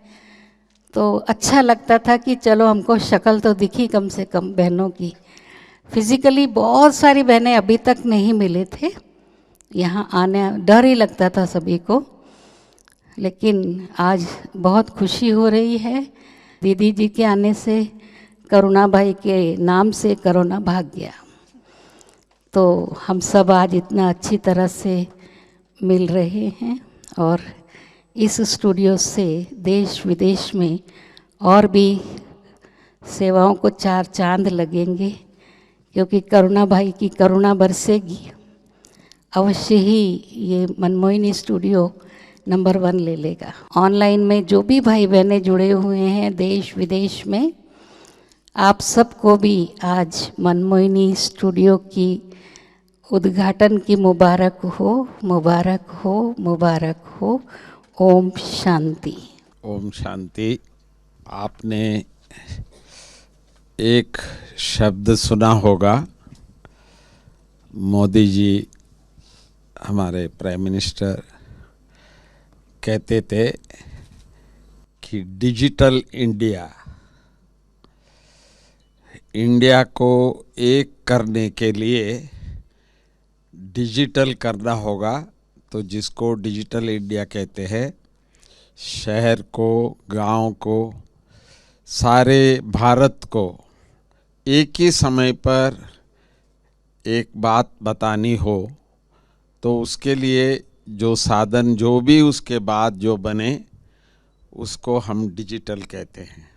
तो अच्छा लगता था कि चलो हमको शक्ल तो दिखी कम से कम बहनों की। फिज़िकली बहुत सारी बहनें अभी तक नहीं मिले थे, यहाँ आने डर ही लगता था सभी को, लेकिन आज बहुत खुशी हो रही है। दीदी जी के आने से करुणा भाई के नाम से कोरोना भाग गया, तो हम सब आज इतना अच्छी तरह से मिल रहे हैं। और इस स्टूडियो से देश विदेश में और भी सेवाओं को 4 चांद लगेंगे, क्योंकि करुणा भाई की करुणा बरसेगी। अवश्य ही ये मनमोहिनी स्टूडियो नंबर 1 ले लेगा। ऑनलाइन में जो भी भाई बहनें जुड़े हुए हैं देश विदेश में, आप सबको भी आज मनमोहिनी स्टूडियो की उद्घाटन की मुबारक हो, मुबारक हो, मुबारक हो। ओम शांति। ओम शांति। आपने एक शब्द सुना होगा, मोदी जी हमारे प्राइम मिनिस्टर कहते थे कि डिजिटल इंडिया, इंडिया को एक करने के लिए डिजिटल करना होगा। तो जिसको डिजिटल इंडिया कहते हैं, शहर को, गांव को, सारे भारत को एक ही समय पर एक बात बतानी हो, तो उसके लिए जो साधन, जो भी उसके बाद जो बने, उसको हम डिजिटल कहते हैं।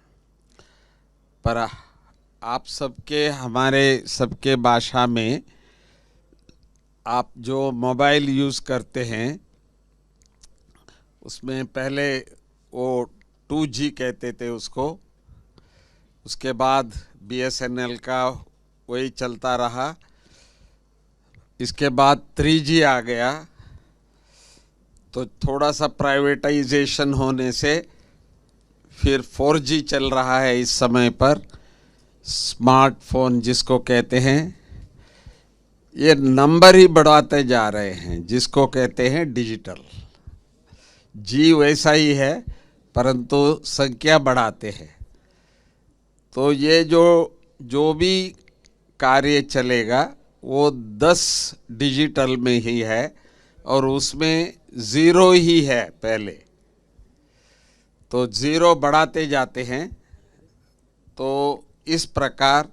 पर आप सबके, हमारे सबके भाषा में आप जो मोबाइल यूज़ करते हैं, उसमें पहले वो 2G कहते थे उसको, उसके बाद BSNL का वही चलता रहा, इसके बाद 3G आ गया। तो थोड़ा सा प्राइवेटाइजेशन होने से फिर 4G चल रहा है इस समय पर। स्मार्टफोन जिसको कहते हैं, ये नंबर ही बढ़ाते जा रहे हैं, जिसको कहते हैं डिजिटल। जी वैसा ही है, परंतु संख्या बढ़ाते हैं। तो ये जो भी कार्य चलेगा वो 10 डिजिटल में ही है, और उसमें 0 ही है पहले। तो 0 बढ़ाते जाते हैं। तो इस प्रकार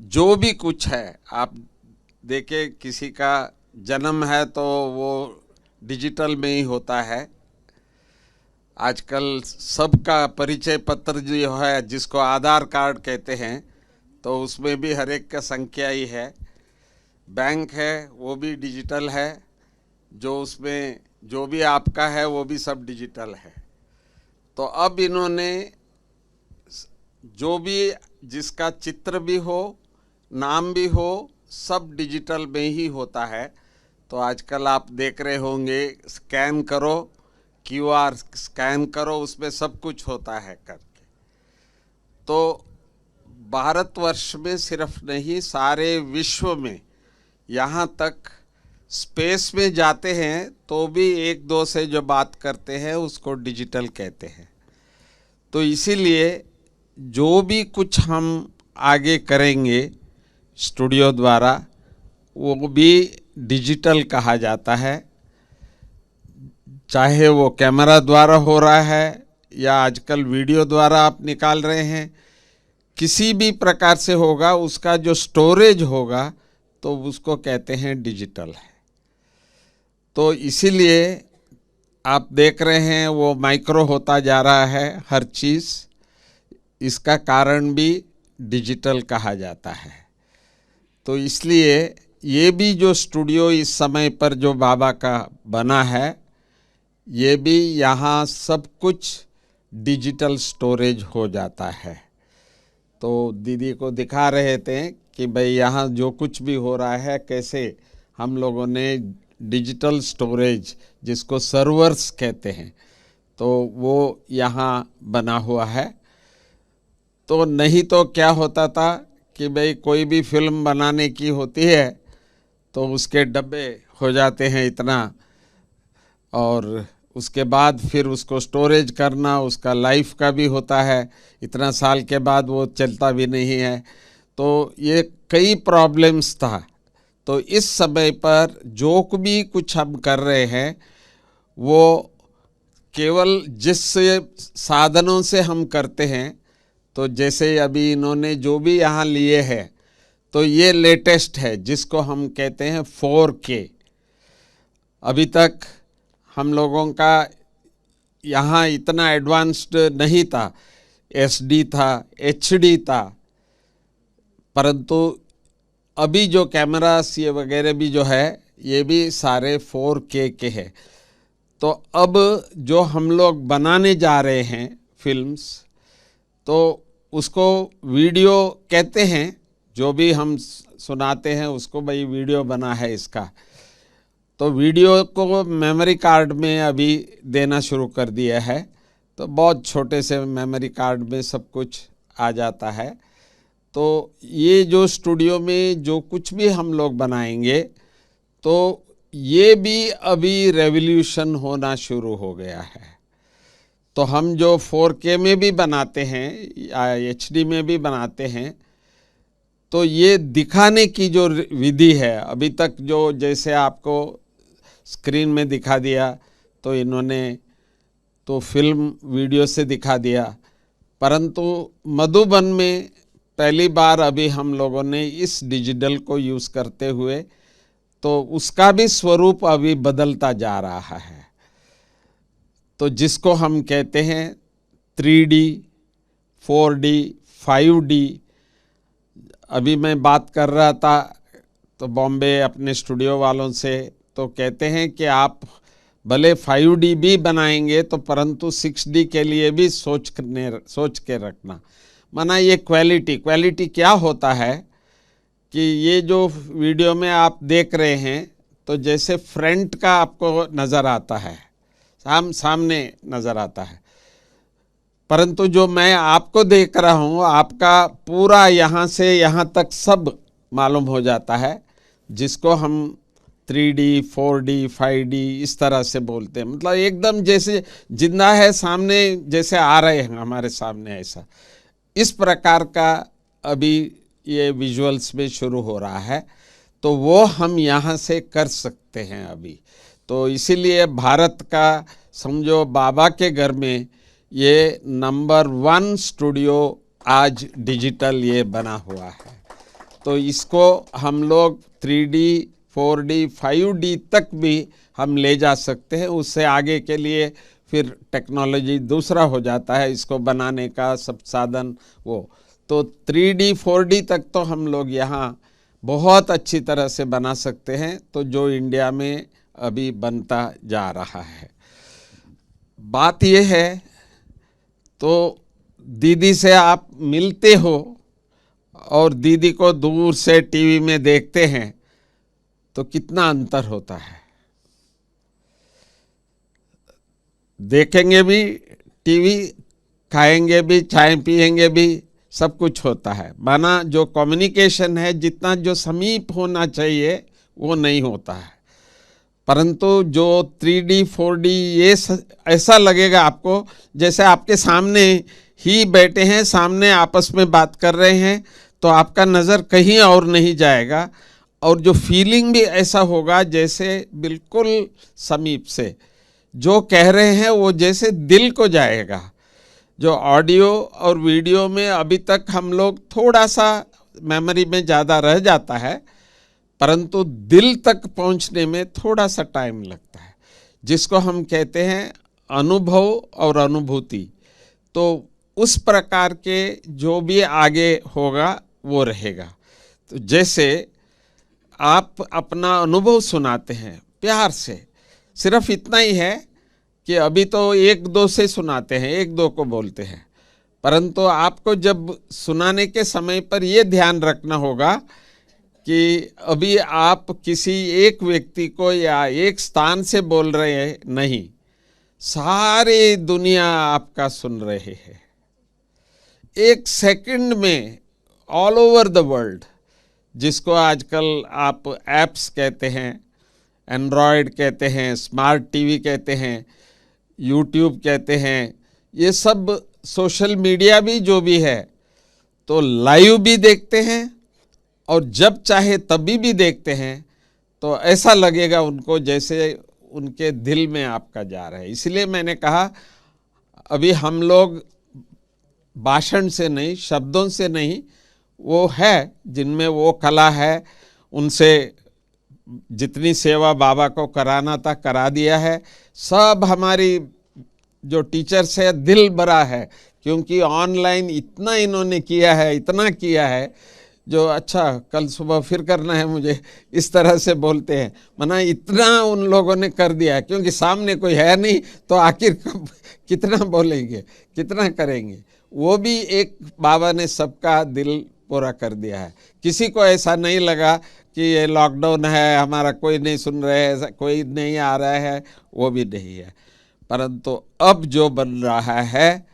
जो भी कुछ है, आप देखें, किसी का जन्म है तो वो डिजिटल में ही होता है। आजकल सबका परिचय पत्र जो है, जिसको आधार कार्ड कहते हैं, तो उसमें भी हर एक का संख्या ही है। बैंक है वो भी डिजिटल है, जो उसमें जो भी आपका है वो भी सब डिजिटल है। तो अब इन्होंने जो भी, जिसका चित्र भी हो, नाम भी हो, सब डिजिटल में ही होता है। तो आजकल आप देख रहे होंगे, स्कैन करो, QR स्कैन करो, उसमें सब कुछ होता है करके। तो भारतवर्ष में सिर्फ नहीं, सारे विश्व में, यहाँ तक स्पेस में जाते हैं तो भी 1-2 से जो बात करते हैं उसको डिजिटल कहते हैं। तो इसीलिए जो भी कुछ हम आगे करेंगे स्टूडियो द्वारा, वो भी डिजिटल कहा जाता है। चाहे वो कैमरा द्वारा हो रहा है या आजकल वीडियो द्वारा आप निकाल रहे हैं, किसी भी प्रकार से होगा, उसका जो स्टोरेज होगा तो उसको कहते हैं डिजिटल है। तो इसीलिए आप देख रहे हैं वो माइक्रो होता जा रहा है हर चीज़, इसका कारण भी डिजिटल कहा जाता है। तो इसलिए ये भी जो स्टूडियो इस समय पर जो बाबा का बना है, ये भी यहाँ सब कुछ डिजिटल स्टोरेज हो जाता है। तो दीदी को दिखा रहे थे कि भाई यहाँ जो कुछ भी हो रहा है, कैसे हम लोगों ने डिजिटल स्टोरेज जिसको सर्वर्स कहते हैं, तो वो यहाँ बना हुआ है। तो नहीं तो क्या होता था कि भाई कोई भी फिल्म बनाने की होती है तो उसके डब्बे हो जाते हैं इतना, और उसके बाद फिर उसको स्टोरेज करना, उसका लाइफ का भी होता है, इतना साल के बाद वो चलता भी नहीं है। तो ये कई प्रॉब्लम्स था। तो इस समय पर जो भी कुछ हम कर रहे हैं वो केवल जिस साधनों से हम करते हैं, तो जैसे अभी इन्होंने जो भी यहाँ लिए हैं तो ये लेटेस्ट है जिसको हम कहते हैं 4K। अभी तक हम लोगों का यहाँ इतना एडवांस्ड नहीं था, SD था, HD था, परंतु अभी जो कैमरास ये वगैरह भी जो है ये भी सारे 4K के हैं। तो अब जो हम लोग बनाने जा रहे हैं फिल्म्स, तो उसको वीडियो कहते हैं, जो भी हम सुनाते हैं उसको भाई वीडियो बना है इसका। तो वीडियो को मेमोरी कार्ड में अभी देना शुरू कर दिया है, तो बहुत छोटे से मेमोरी कार्ड में सब कुछ आ जाता है। तो ये जो स्टूडियो में जो कुछ भी हम लोग बनाएंगे तो ये भी अभी रेवोल्यूशन होना शुरू हो गया है। तो हम जो 4K में भी बनाते हैं या HD में भी बनाते हैं, तो ये दिखाने की जो विधि है, अभी तक जो जैसे आपको स्क्रीन में दिखा दिया तो इन्होंने तो फिल्म वीडियो से दिखा दिया, परंतु मधुबन में पहली बार अभी हम लोगों ने इस डिजिटल को यूज़ करते हुए तो उसका भी स्वरूप अभी बदलता जा रहा है। तो जिसको हम कहते हैं 3D, 4D, 5D। अभी मैं बात कर रहा था तो बॉम्बे अपने स्टूडियो वालों से, तो कहते हैं कि आप भले 5D भी बनाएंगे तो परंतु 6D के लिए भी सोच के रखना। माना ये क्वालिटी क्या होता है कि ये जो वीडियो में आप देख रहे हैं तो जैसे फ्रंट का आपको नज़र आता है, सामने नज़र आता है, परंतु जो मैं आपको देख रहा हूँ आपका पूरा यहाँ से यहाँ तक सब मालूम हो जाता है, जिसको हम 3D, 4D, 5D इस तरह से बोलते हैं। मतलब एकदम जैसे जिंदा है, सामने जैसे आ रहे हैं हमारे सामने, ऐसा इस प्रकार का अभी ये विजुअल्स में शुरू हो रहा है। तो वो हम यहाँ से कर सकते हैं अभी। तो इसीलिए भारत का समझो बाबा के घर में ये नंबर 1 स्टूडियो आज डिजिटल ये बना हुआ है। तो इसको हम लोग 3D, 4D, 5D तक भी हम ले जा सकते हैं। उससे आगे के लिए फिर टेक्नोलॉजी दूसरा हो जाता है, इसको बनाने का सब साधन वो। तो 3D, 4D तक तो हम लोग यहाँ बहुत अच्छी तरह से बना सकते हैं, तो जो इंडिया में अभी बनता जा रहा है। बात ये है, तो दीदी से आप मिलते हो और दीदी को दूर से टीवी में देखते हैं तो कितना अंतर होता है। देखेंगे भी टीवी, खाएंगे भी, चाय पिएंगे भी, सब कुछ होता है। माना जो कम्युनिकेशन है, जितना जो समीप होना चाहिए वो नहीं होता है। परंतु जो 3D, 4D ये ऐसा लगेगा आपको जैसे आपके सामने ही बैठे हैं, सामने आपस में बात कर रहे हैं, तो आपका नज़र कहीं और नहीं जाएगा। और जो फीलिंग भी ऐसा होगा जैसे बिल्कुल समीप से जो कह रहे हैं वो जैसे दिल को जाएगा। जो ऑडियो और वीडियो में अभी तक हम लोग थोड़ा सा मेमोरी में ज़्यादा रह जाता है, परंतु दिल तक पहुंचने में थोड़ा सा टाइम लगता है, जिसको हम कहते हैं अनुभव और अनुभूति। तो उस प्रकार के जो भी आगे होगा वो रहेगा। तो जैसे आप अपना अनुभव सुनाते हैं प्यार से, सिर्फ इतना ही है कि अभी तो 1-2 से सुनाते हैं, 1-2 को बोलते हैं, परंतु आपको जब सुनाने के समय पर ये ध्यान रखना होगा कि अभी आप किसी एक व्यक्ति को या एक स्थान से बोल रहे हैं, नहीं, सारी दुनिया आपका सुन रहे हैं। एक सेकंड में ऑल ओवर द वर्ल्ड, जिसको आजकल आप ऐप्स कहते हैं, एंड्रॉयड कहते हैं, स्मार्ट टीवी कहते हैं, यूट्यूब कहते हैं, ये सब सोशल मीडिया भी जो भी है, तो लाइव भी देखते हैं और जब चाहे तभी भी देखते हैं। तो ऐसा लगेगा उनको जैसे उनके दिल में आपका जा रहा है। इसलिए मैंने कहा अभी हम लोग भाषण से नहीं, शब्दों से नहीं, वो है जिनमें वो कला है, उनसे जितनी सेवा बाबा को कराना था करा दिया है। सब हमारी जो टीचर्स है दिल भरा है, क्योंकि ऑनलाइन इतना इन्होंने किया है, इतना किया है, जो अच्छा कल सुबह फिर करना है मुझे, इस तरह से बोलते हैं। मना इतना उन लोगों ने कर दिया है, क्योंकि सामने कोई है नहीं तो आखिर कितना बोलेंगे, कितना करेंगे। वो भी एक बाबा ने सबका दिल पूरा कर दिया है। किसी को ऐसा नहीं लगा कि ये लॉकडाउन है, हमारा कोई नहीं सुन रहे है, कोई नहीं आ रहा है, वो भी नहीं है। परंतु अब जो बन रहा है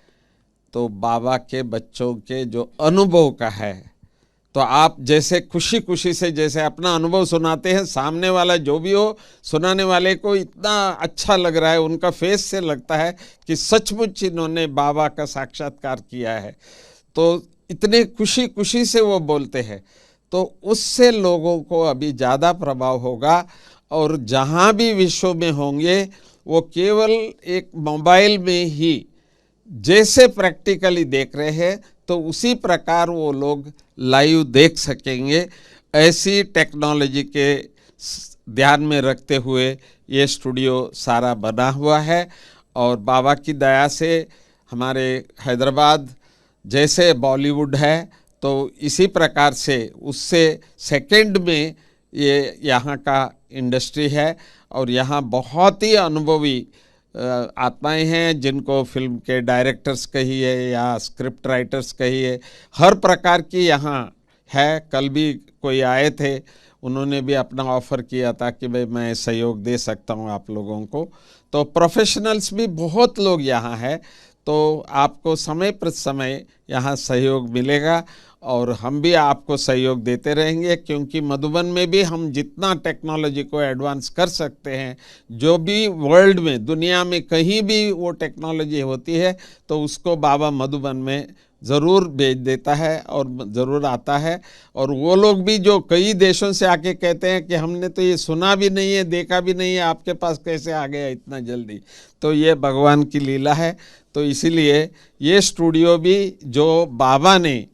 तो बाबा के बच्चों के जो अनुभव का है, तो आप जैसे खुशी खुशी से जैसे अपना अनुभव सुनाते हैं, सामने वाला जो भी हो, सुनाने वाले को इतना अच्छा लग रहा है, उनका फेस से लगता है कि सचमुच इन्होंने बाबा का साक्षात्कार किया है। तो इतने खुशी खुशी से वो बोलते हैं, तो उससे लोगों को अभी ज़्यादा प्रभाव होगा। और जहाँ भी विश्व में होंगे वो केवल एक मोबाइल में ही जैसे प्रैक्टिकली देख रहे हैं, तो उसी प्रकार वो लोग लाइव देख सकेंगे। ऐसी टेक्नोलॉजी के ध्यान में रखते हुए ये स्टूडियो सारा बना हुआ है। और बाबा की दया से हमारे हैदराबाद जैसे बॉलीवुड है, तो इसी प्रकार से उससे सेकंड में ये यहाँ का इंडस्ट्री है। और यहाँ बहुत ही अनुभवी आत्माएं हैं, जिनको फिल्म के डायरेक्टर्स कहिए या स्क्रिप्ट राइटर्स कहिए, हर प्रकार की यहाँ है। कल भी कोई आए थे, उन्होंने भी अपना ऑफ़र किया था कि भाई मैं सहयोग दे सकता हूँ आप लोगों को। तो प्रोफेशनल्स भी बहुत लोग यहाँ है, तो आपको समय पर समय यहाँ सहयोग मिलेगा और हम भी आपको सहयोग देते रहेंगे। क्योंकि मधुबन में भी हम जितना टेक्नोलॉजी को एडवांस कर सकते हैं, जो भी वर्ल्ड में दुनिया में कहीं भी वो टेक्नोलॉजी होती है, तो उसको बाबा मधुबन में ज़रूर भेज देता है और ज़रूर आता है। और वो लोग भी जो कई देशों से आके कहते हैं कि हमने तो ये सुना भी नहीं है, देखा भी नहीं है, आपके पास कैसे आ गया इतना जल्दी। तो ये भगवान की लीला है। तो इसीलिए ये स्टूडियो भी जो बाबा ने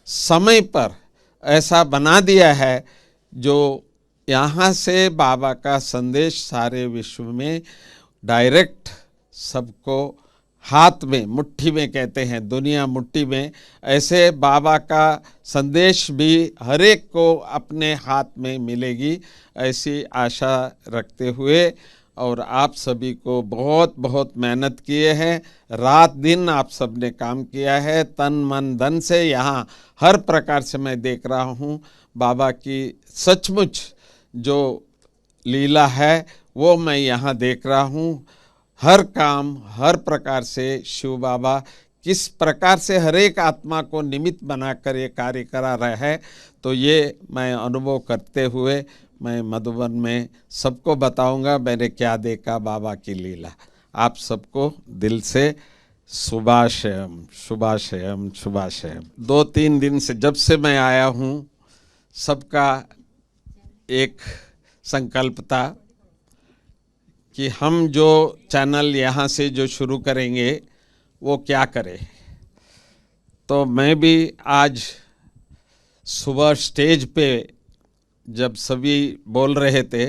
समय पर ऐसा बना दिया है, जो यहाँ से बाबा का संदेश सारे विश्व में डायरेक्ट सबको हाथ में, मुट्ठी में कहते हैं, दुनिया मुट्ठी में, ऐसे बाबा का संदेश भी हर एक को अपने हाथ में मिलेगी, ऐसी आशा रखते हुए। और आप सभी को बहुत बहुत मेहनत किए हैं, रात दिन आप सब ने काम किया है, तन मन धन से। यहाँ हर प्रकार से मैं देख रहा हूँ बाबा की सचमुच जो लीला है वो मैं यहाँ देख रहा हूँ। हर काम, हर प्रकार से शिव बाबा किस प्रकार से हर एक आत्मा को निमित्त बनाकर ये कार्य करा रहा है, तो ये मैं अनुभव करते हुए मैं मधुबन में सबको बताऊंगा मैंने क्या देखा बाबा की लीला। आप सबको दिल से शुभाशयम, शुभाशयम, शुभाशयम। 2-3 दिन से जब से मैं आया हूँ, सबका एक संकल्प था कि हम जो चैनल यहाँ से जो शुरू करेंगे वो क्या करें। तो मैं भी आज सुबह स्टेज पे जब सभी बोल रहे थे,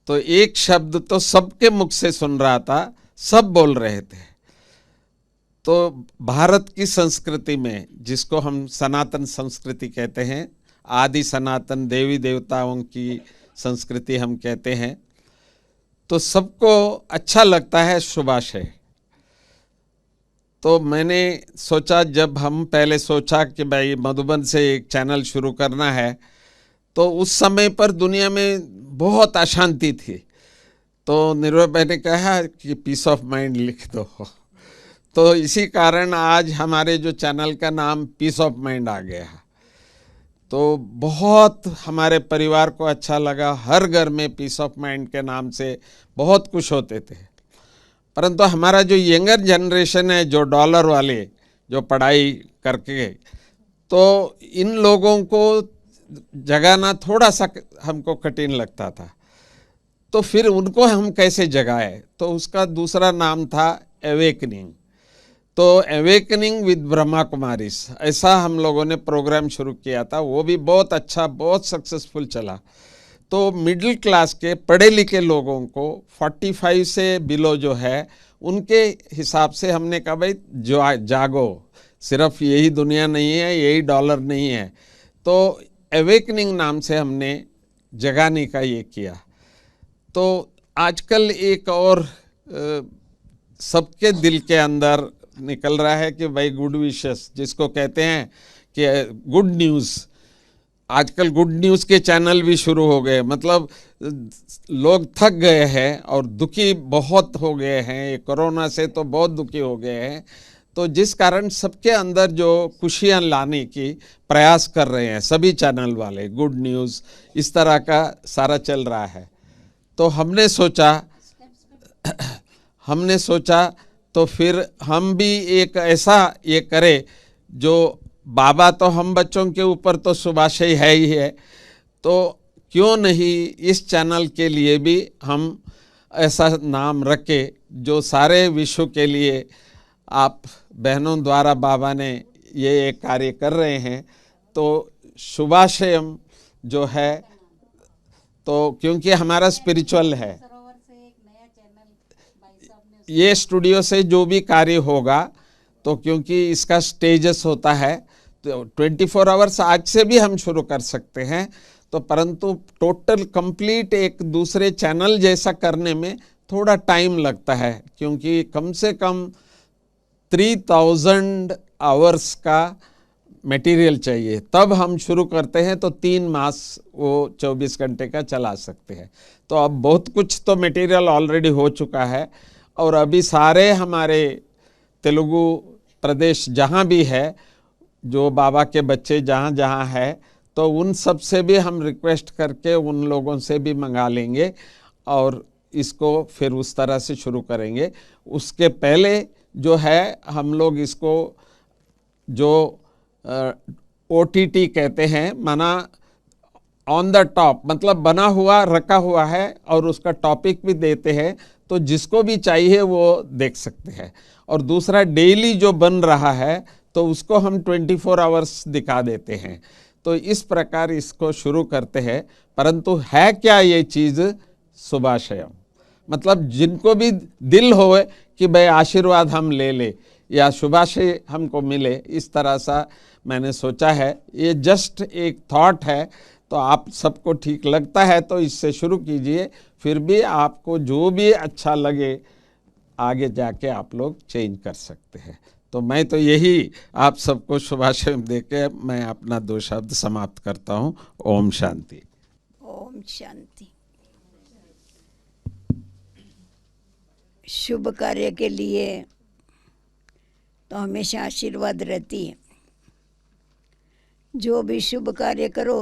तो एक शब्द तो सबके मुख से सुन रहा था, सब बोल रहे थे। तो भारत की संस्कृति में, जिसको हम सनातन संस्कृति कहते हैं, आदि सनातन देवी देवताओं की संस्कृति हम कहते हैं, तो सबको अच्छा लगता है शुभाशय। तो मैंने सोचा, जब हम पहले सोचा कि भाई मधुबन से एक चैनल शुरू करना है, तो उस समय पर दुनिया में बहुत अशांति थी। तो निर्भय भाई ने कहा कि पीस ऑफ माइंड लिख दो। तो इसी कारण आज हमारे जो चैनल का नाम पीस ऑफ माइंड आ गया। तो बहुत हमारे परिवार को अच्छा लगा। हर घर में पीस ऑफ माइंड के नाम से बहुत खुश होते थे। परंतु हमारा जो यंगर जनरेशन है, जो डॉलर वाले, जो पढ़ाई करके, तो इन लोगों को जगाना थोड़ा सा हमको कठिन लगता था। तो फिर उनको हम कैसे जगाए, तो उसका दूसरा नाम था एवेकनिंग। तो एवेकनिंग विद ब्रह्मा कुमारीज, ऐसा हम लोगों ने प्रोग्राम शुरू किया था। वो भी बहुत अच्छा, बहुत सक्सेसफुल चला। तो मिडिल क्लास के पढ़े लिखे लोगों को 45 से बिलो जो है, उनके हिसाब से हमने कहा भाई जागो, सिर्फ यही दुनिया नहीं है, यही डॉलर नहीं है। तो एवेकनिंग नाम से हमने जगाने का ये किया। तो आजकल एक और सबके दिल के अंदर निकल रहा है कि भाई गुड विशेस, जिसको कहते हैं कि गुड न्यूज़। आजकल गुड न्यूज़ के चैनल भी शुरू हो गए। मतलब लोग थक गए हैं और दुखी बहुत हो गए हैं, ये कोरोना से तो बहुत दुखी हो गए हैं। तो जिस कारण सबके अंदर जो खुशियाँ लाने की प्रयास कर रहे हैं सभी चैनल वाले, गुड न्यूज़ इस तरह का सारा चल रहा है। तो हमने सोचा तो फिर हम भी एक ऐसा ये करें, जो बाबा तो हम बच्चों के ऊपर तो शुभाशय है ही है, तो क्यों नहीं इस चैनल के लिए भी हम ऐसा नाम रखें जो सारे विश्व के लिए आप बहनों द्वारा बाबा ने ये एक कार्य कर रहे हैं। तो शुभाशयम जो है, तो क्योंकि हमारा स्पिरिचुअल है, ये स्टूडियो से जो भी कार्य होगा, तो क्योंकि इसका स्टेजेस होता है, तो 24 आवर्स आज से भी हम शुरू कर सकते हैं। तो परंतु टोटल कंप्लीट एक दूसरे चैनल जैसा करने में थोड़ा टाइम लगता है, क्योंकि कम से कम 3000 आवर्स का मटेरियल चाहिए। तब हम शुरू करते हैं तो 3 मास वो 24 घंटे का चला सकते हैं। तो अब बहुत कुछ तो मटेरियल ऑलरेडी हो चुका है, और अभी सारे हमारे तेलुगु प्रदेश जहाँ भी है, जो बाबा के बच्चे जहाँ जहाँ है, तो उन सब से भी हम रिक्वेस्ट करके उन लोगों से भी मंगा लेंगे और इसको फिर उस तरह से शुरू करेंगे। उसके पहले जो है हम लोग इसको जो OTT कहते हैं, माना ऑन द टॉप, मतलब बना हुआ रखा हुआ है, और उसका टॉपिक भी देते हैं, तो जिसको भी चाहिए वो देख सकते हैं। और दूसरा डेली जो बन रहा है तो उसको हम 24 आवर्स दिखा देते हैं। तो इस प्रकार इसको शुरू करते हैं। परंतु है क्या ये चीज़? शुभाशयम, मतलब जिनको भी दिल होए कि भाई आशीर्वाद हम ले ले या शुभाशय हमको मिले, इस तरह सा मैंने सोचा है। ये जस्ट एक थॉट है, तो आप सबको ठीक लगता है तो इससे शुरू कीजिए। फिर भी आपको जो भी अच्छा लगे आगे जाके आप लोग चेंज कर सकते हैं। तो मैं तो यही आप सबको शुभाशय देके मैं अपना 2 शब्द समाप्त करता हूँ। ओम शांति। ओम शांति। शुभ कार्य के लिए तो हमेशा आशीर्वाद रहती है। जो भी शुभ कार्य करो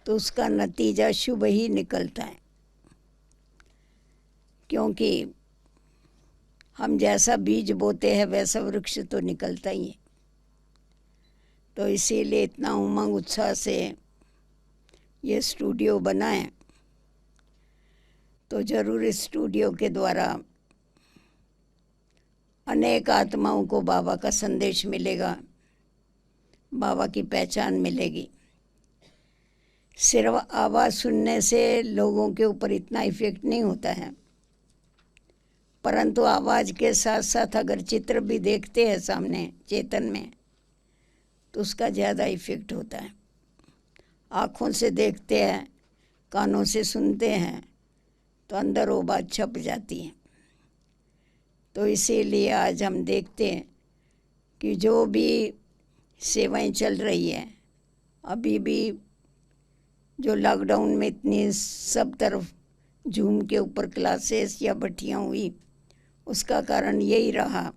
तो उसका नतीजा शुभ ही निकलता है, क्योंकि हम जैसा बीज बोते हैं वैसा वृक्ष तो निकलता ही है। तो इसीलिए इतना उमंग उत्साह से ये स्टूडियो बना है। तो जरूर इस स्टूडियो के द्वारा अनेक आत्माओं को बाबा का संदेश मिलेगा, बाबा की पहचान मिलेगी। सिर्फ आवाज़ सुनने से लोगों के ऊपर इतना इफेक्ट नहीं होता है, परंतु आवाज़ के साथ साथ अगर चित्र भी देखते हैं सामने चेतन में तो उसका ज़्यादा इफेक्ट होता है। आँखों से देखते हैं, कानों से सुनते हैं तो अंदर वो बात छप जाती है। तो इसीलिए आज हम देखते हैं कि जो भी सेवाएं चल रही है, अभी भी जो लॉकडाउन में इतनी सब तरफ जूम के ऊपर क्लासेस या भट्टियाँ हुई, उसका कारण यही रहा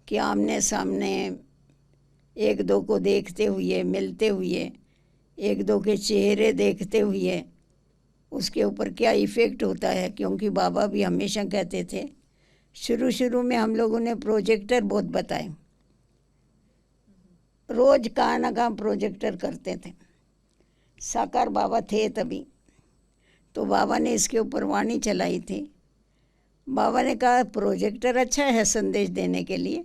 कि आमने सामने एक दो को देखते हुए, मिलते हुए, एक दो के चेहरे देखते हुए उसके ऊपर क्या इफ़ेक्ट होता है। क्योंकि बाबा भी हमेशा कहते थे, शुरू में हम लोगों ने प्रोजेक्टर बहुत बताए, रोज़ कहाँ ना कहाँ प्रोजेक्टर करते थे। साकार बाबा थे तभी, तो बाबा ने इसके ऊपर वाणी चलाई थी। बाबा ने कहा प्रोजेक्टर अच्छा है संदेश देने के लिए,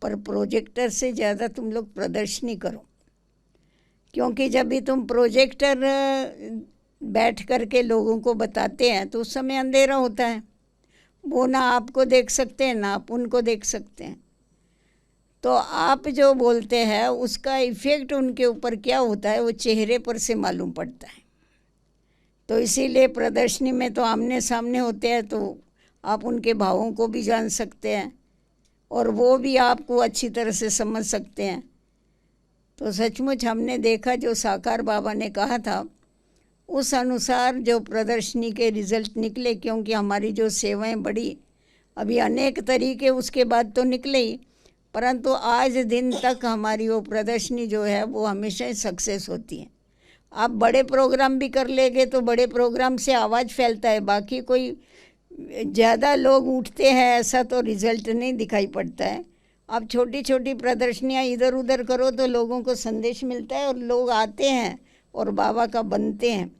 पर प्रोजेक्टर से ज़्यादा तुम लोग प्रदर्शनी करो। क्योंकि जब भी तुम प्रोजेक्टर बैठ कर के लोगों को बताते हैं तो उस समय अंधेरा होता है, वो ना आपको देख सकते हैं ना आप उनको देख सकते हैं। तो आप जो बोलते हैं उसका इफ़ेक्ट उनके ऊपर क्या होता है वो चेहरे पर से मालूम पड़ता है। तो इसीलिए प्रदर्शनी में तो आमने सामने होते हैं, तो आप उनके भावों को भी जान सकते हैं और वो भी आपको अच्छी तरह से समझ सकते हैं। तो सचमुच हमने देखा जो साकार बाबा ने कहा था उस अनुसार जो प्रदर्शनी के रिज़ल्ट निकले। क्योंकि हमारी जो सेवाएं बढ़ी, अभी अनेक तरीके उसके बाद तो निकले ही, परंतु आज दिन तक हमारी वो प्रदर्शनी जो है वो हमेशा ही सक्सेस होती है। आप बड़े प्रोग्राम भी कर लेंगे तो बड़े प्रोग्राम से आवाज़ फैलता है, बाकी कोई ज़्यादा लोग उठते हैं ऐसा तो रिज़ल्ट नहीं दिखाई पड़ता है। आप छोटी छोटी प्रदर्शनियाँ इधर उधर करो तो लोगों को संदेश मिलता है और लोग आते हैं और बाबा का बनते हैं।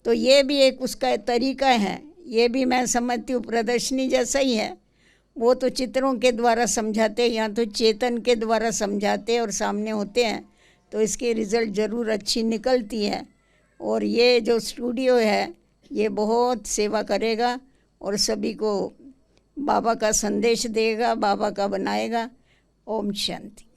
तो ये भी एक उसका तरीका है, ये भी मैं समझती हूँ प्रदर्शनी जैसा ही है। वो तो चित्रों के द्वारा समझाते हैं, यहाँ तो चेतन के द्वारा समझाते और सामने होते हैं, तो इसकी रिज़ल्ट ज़रूर अच्छी निकलती है। और ये जो स्टूडियो है ये बहुत सेवा करेगा और सभी को बाबा का संदेश देगा, बाबा का बनाएगा। ओम शांति।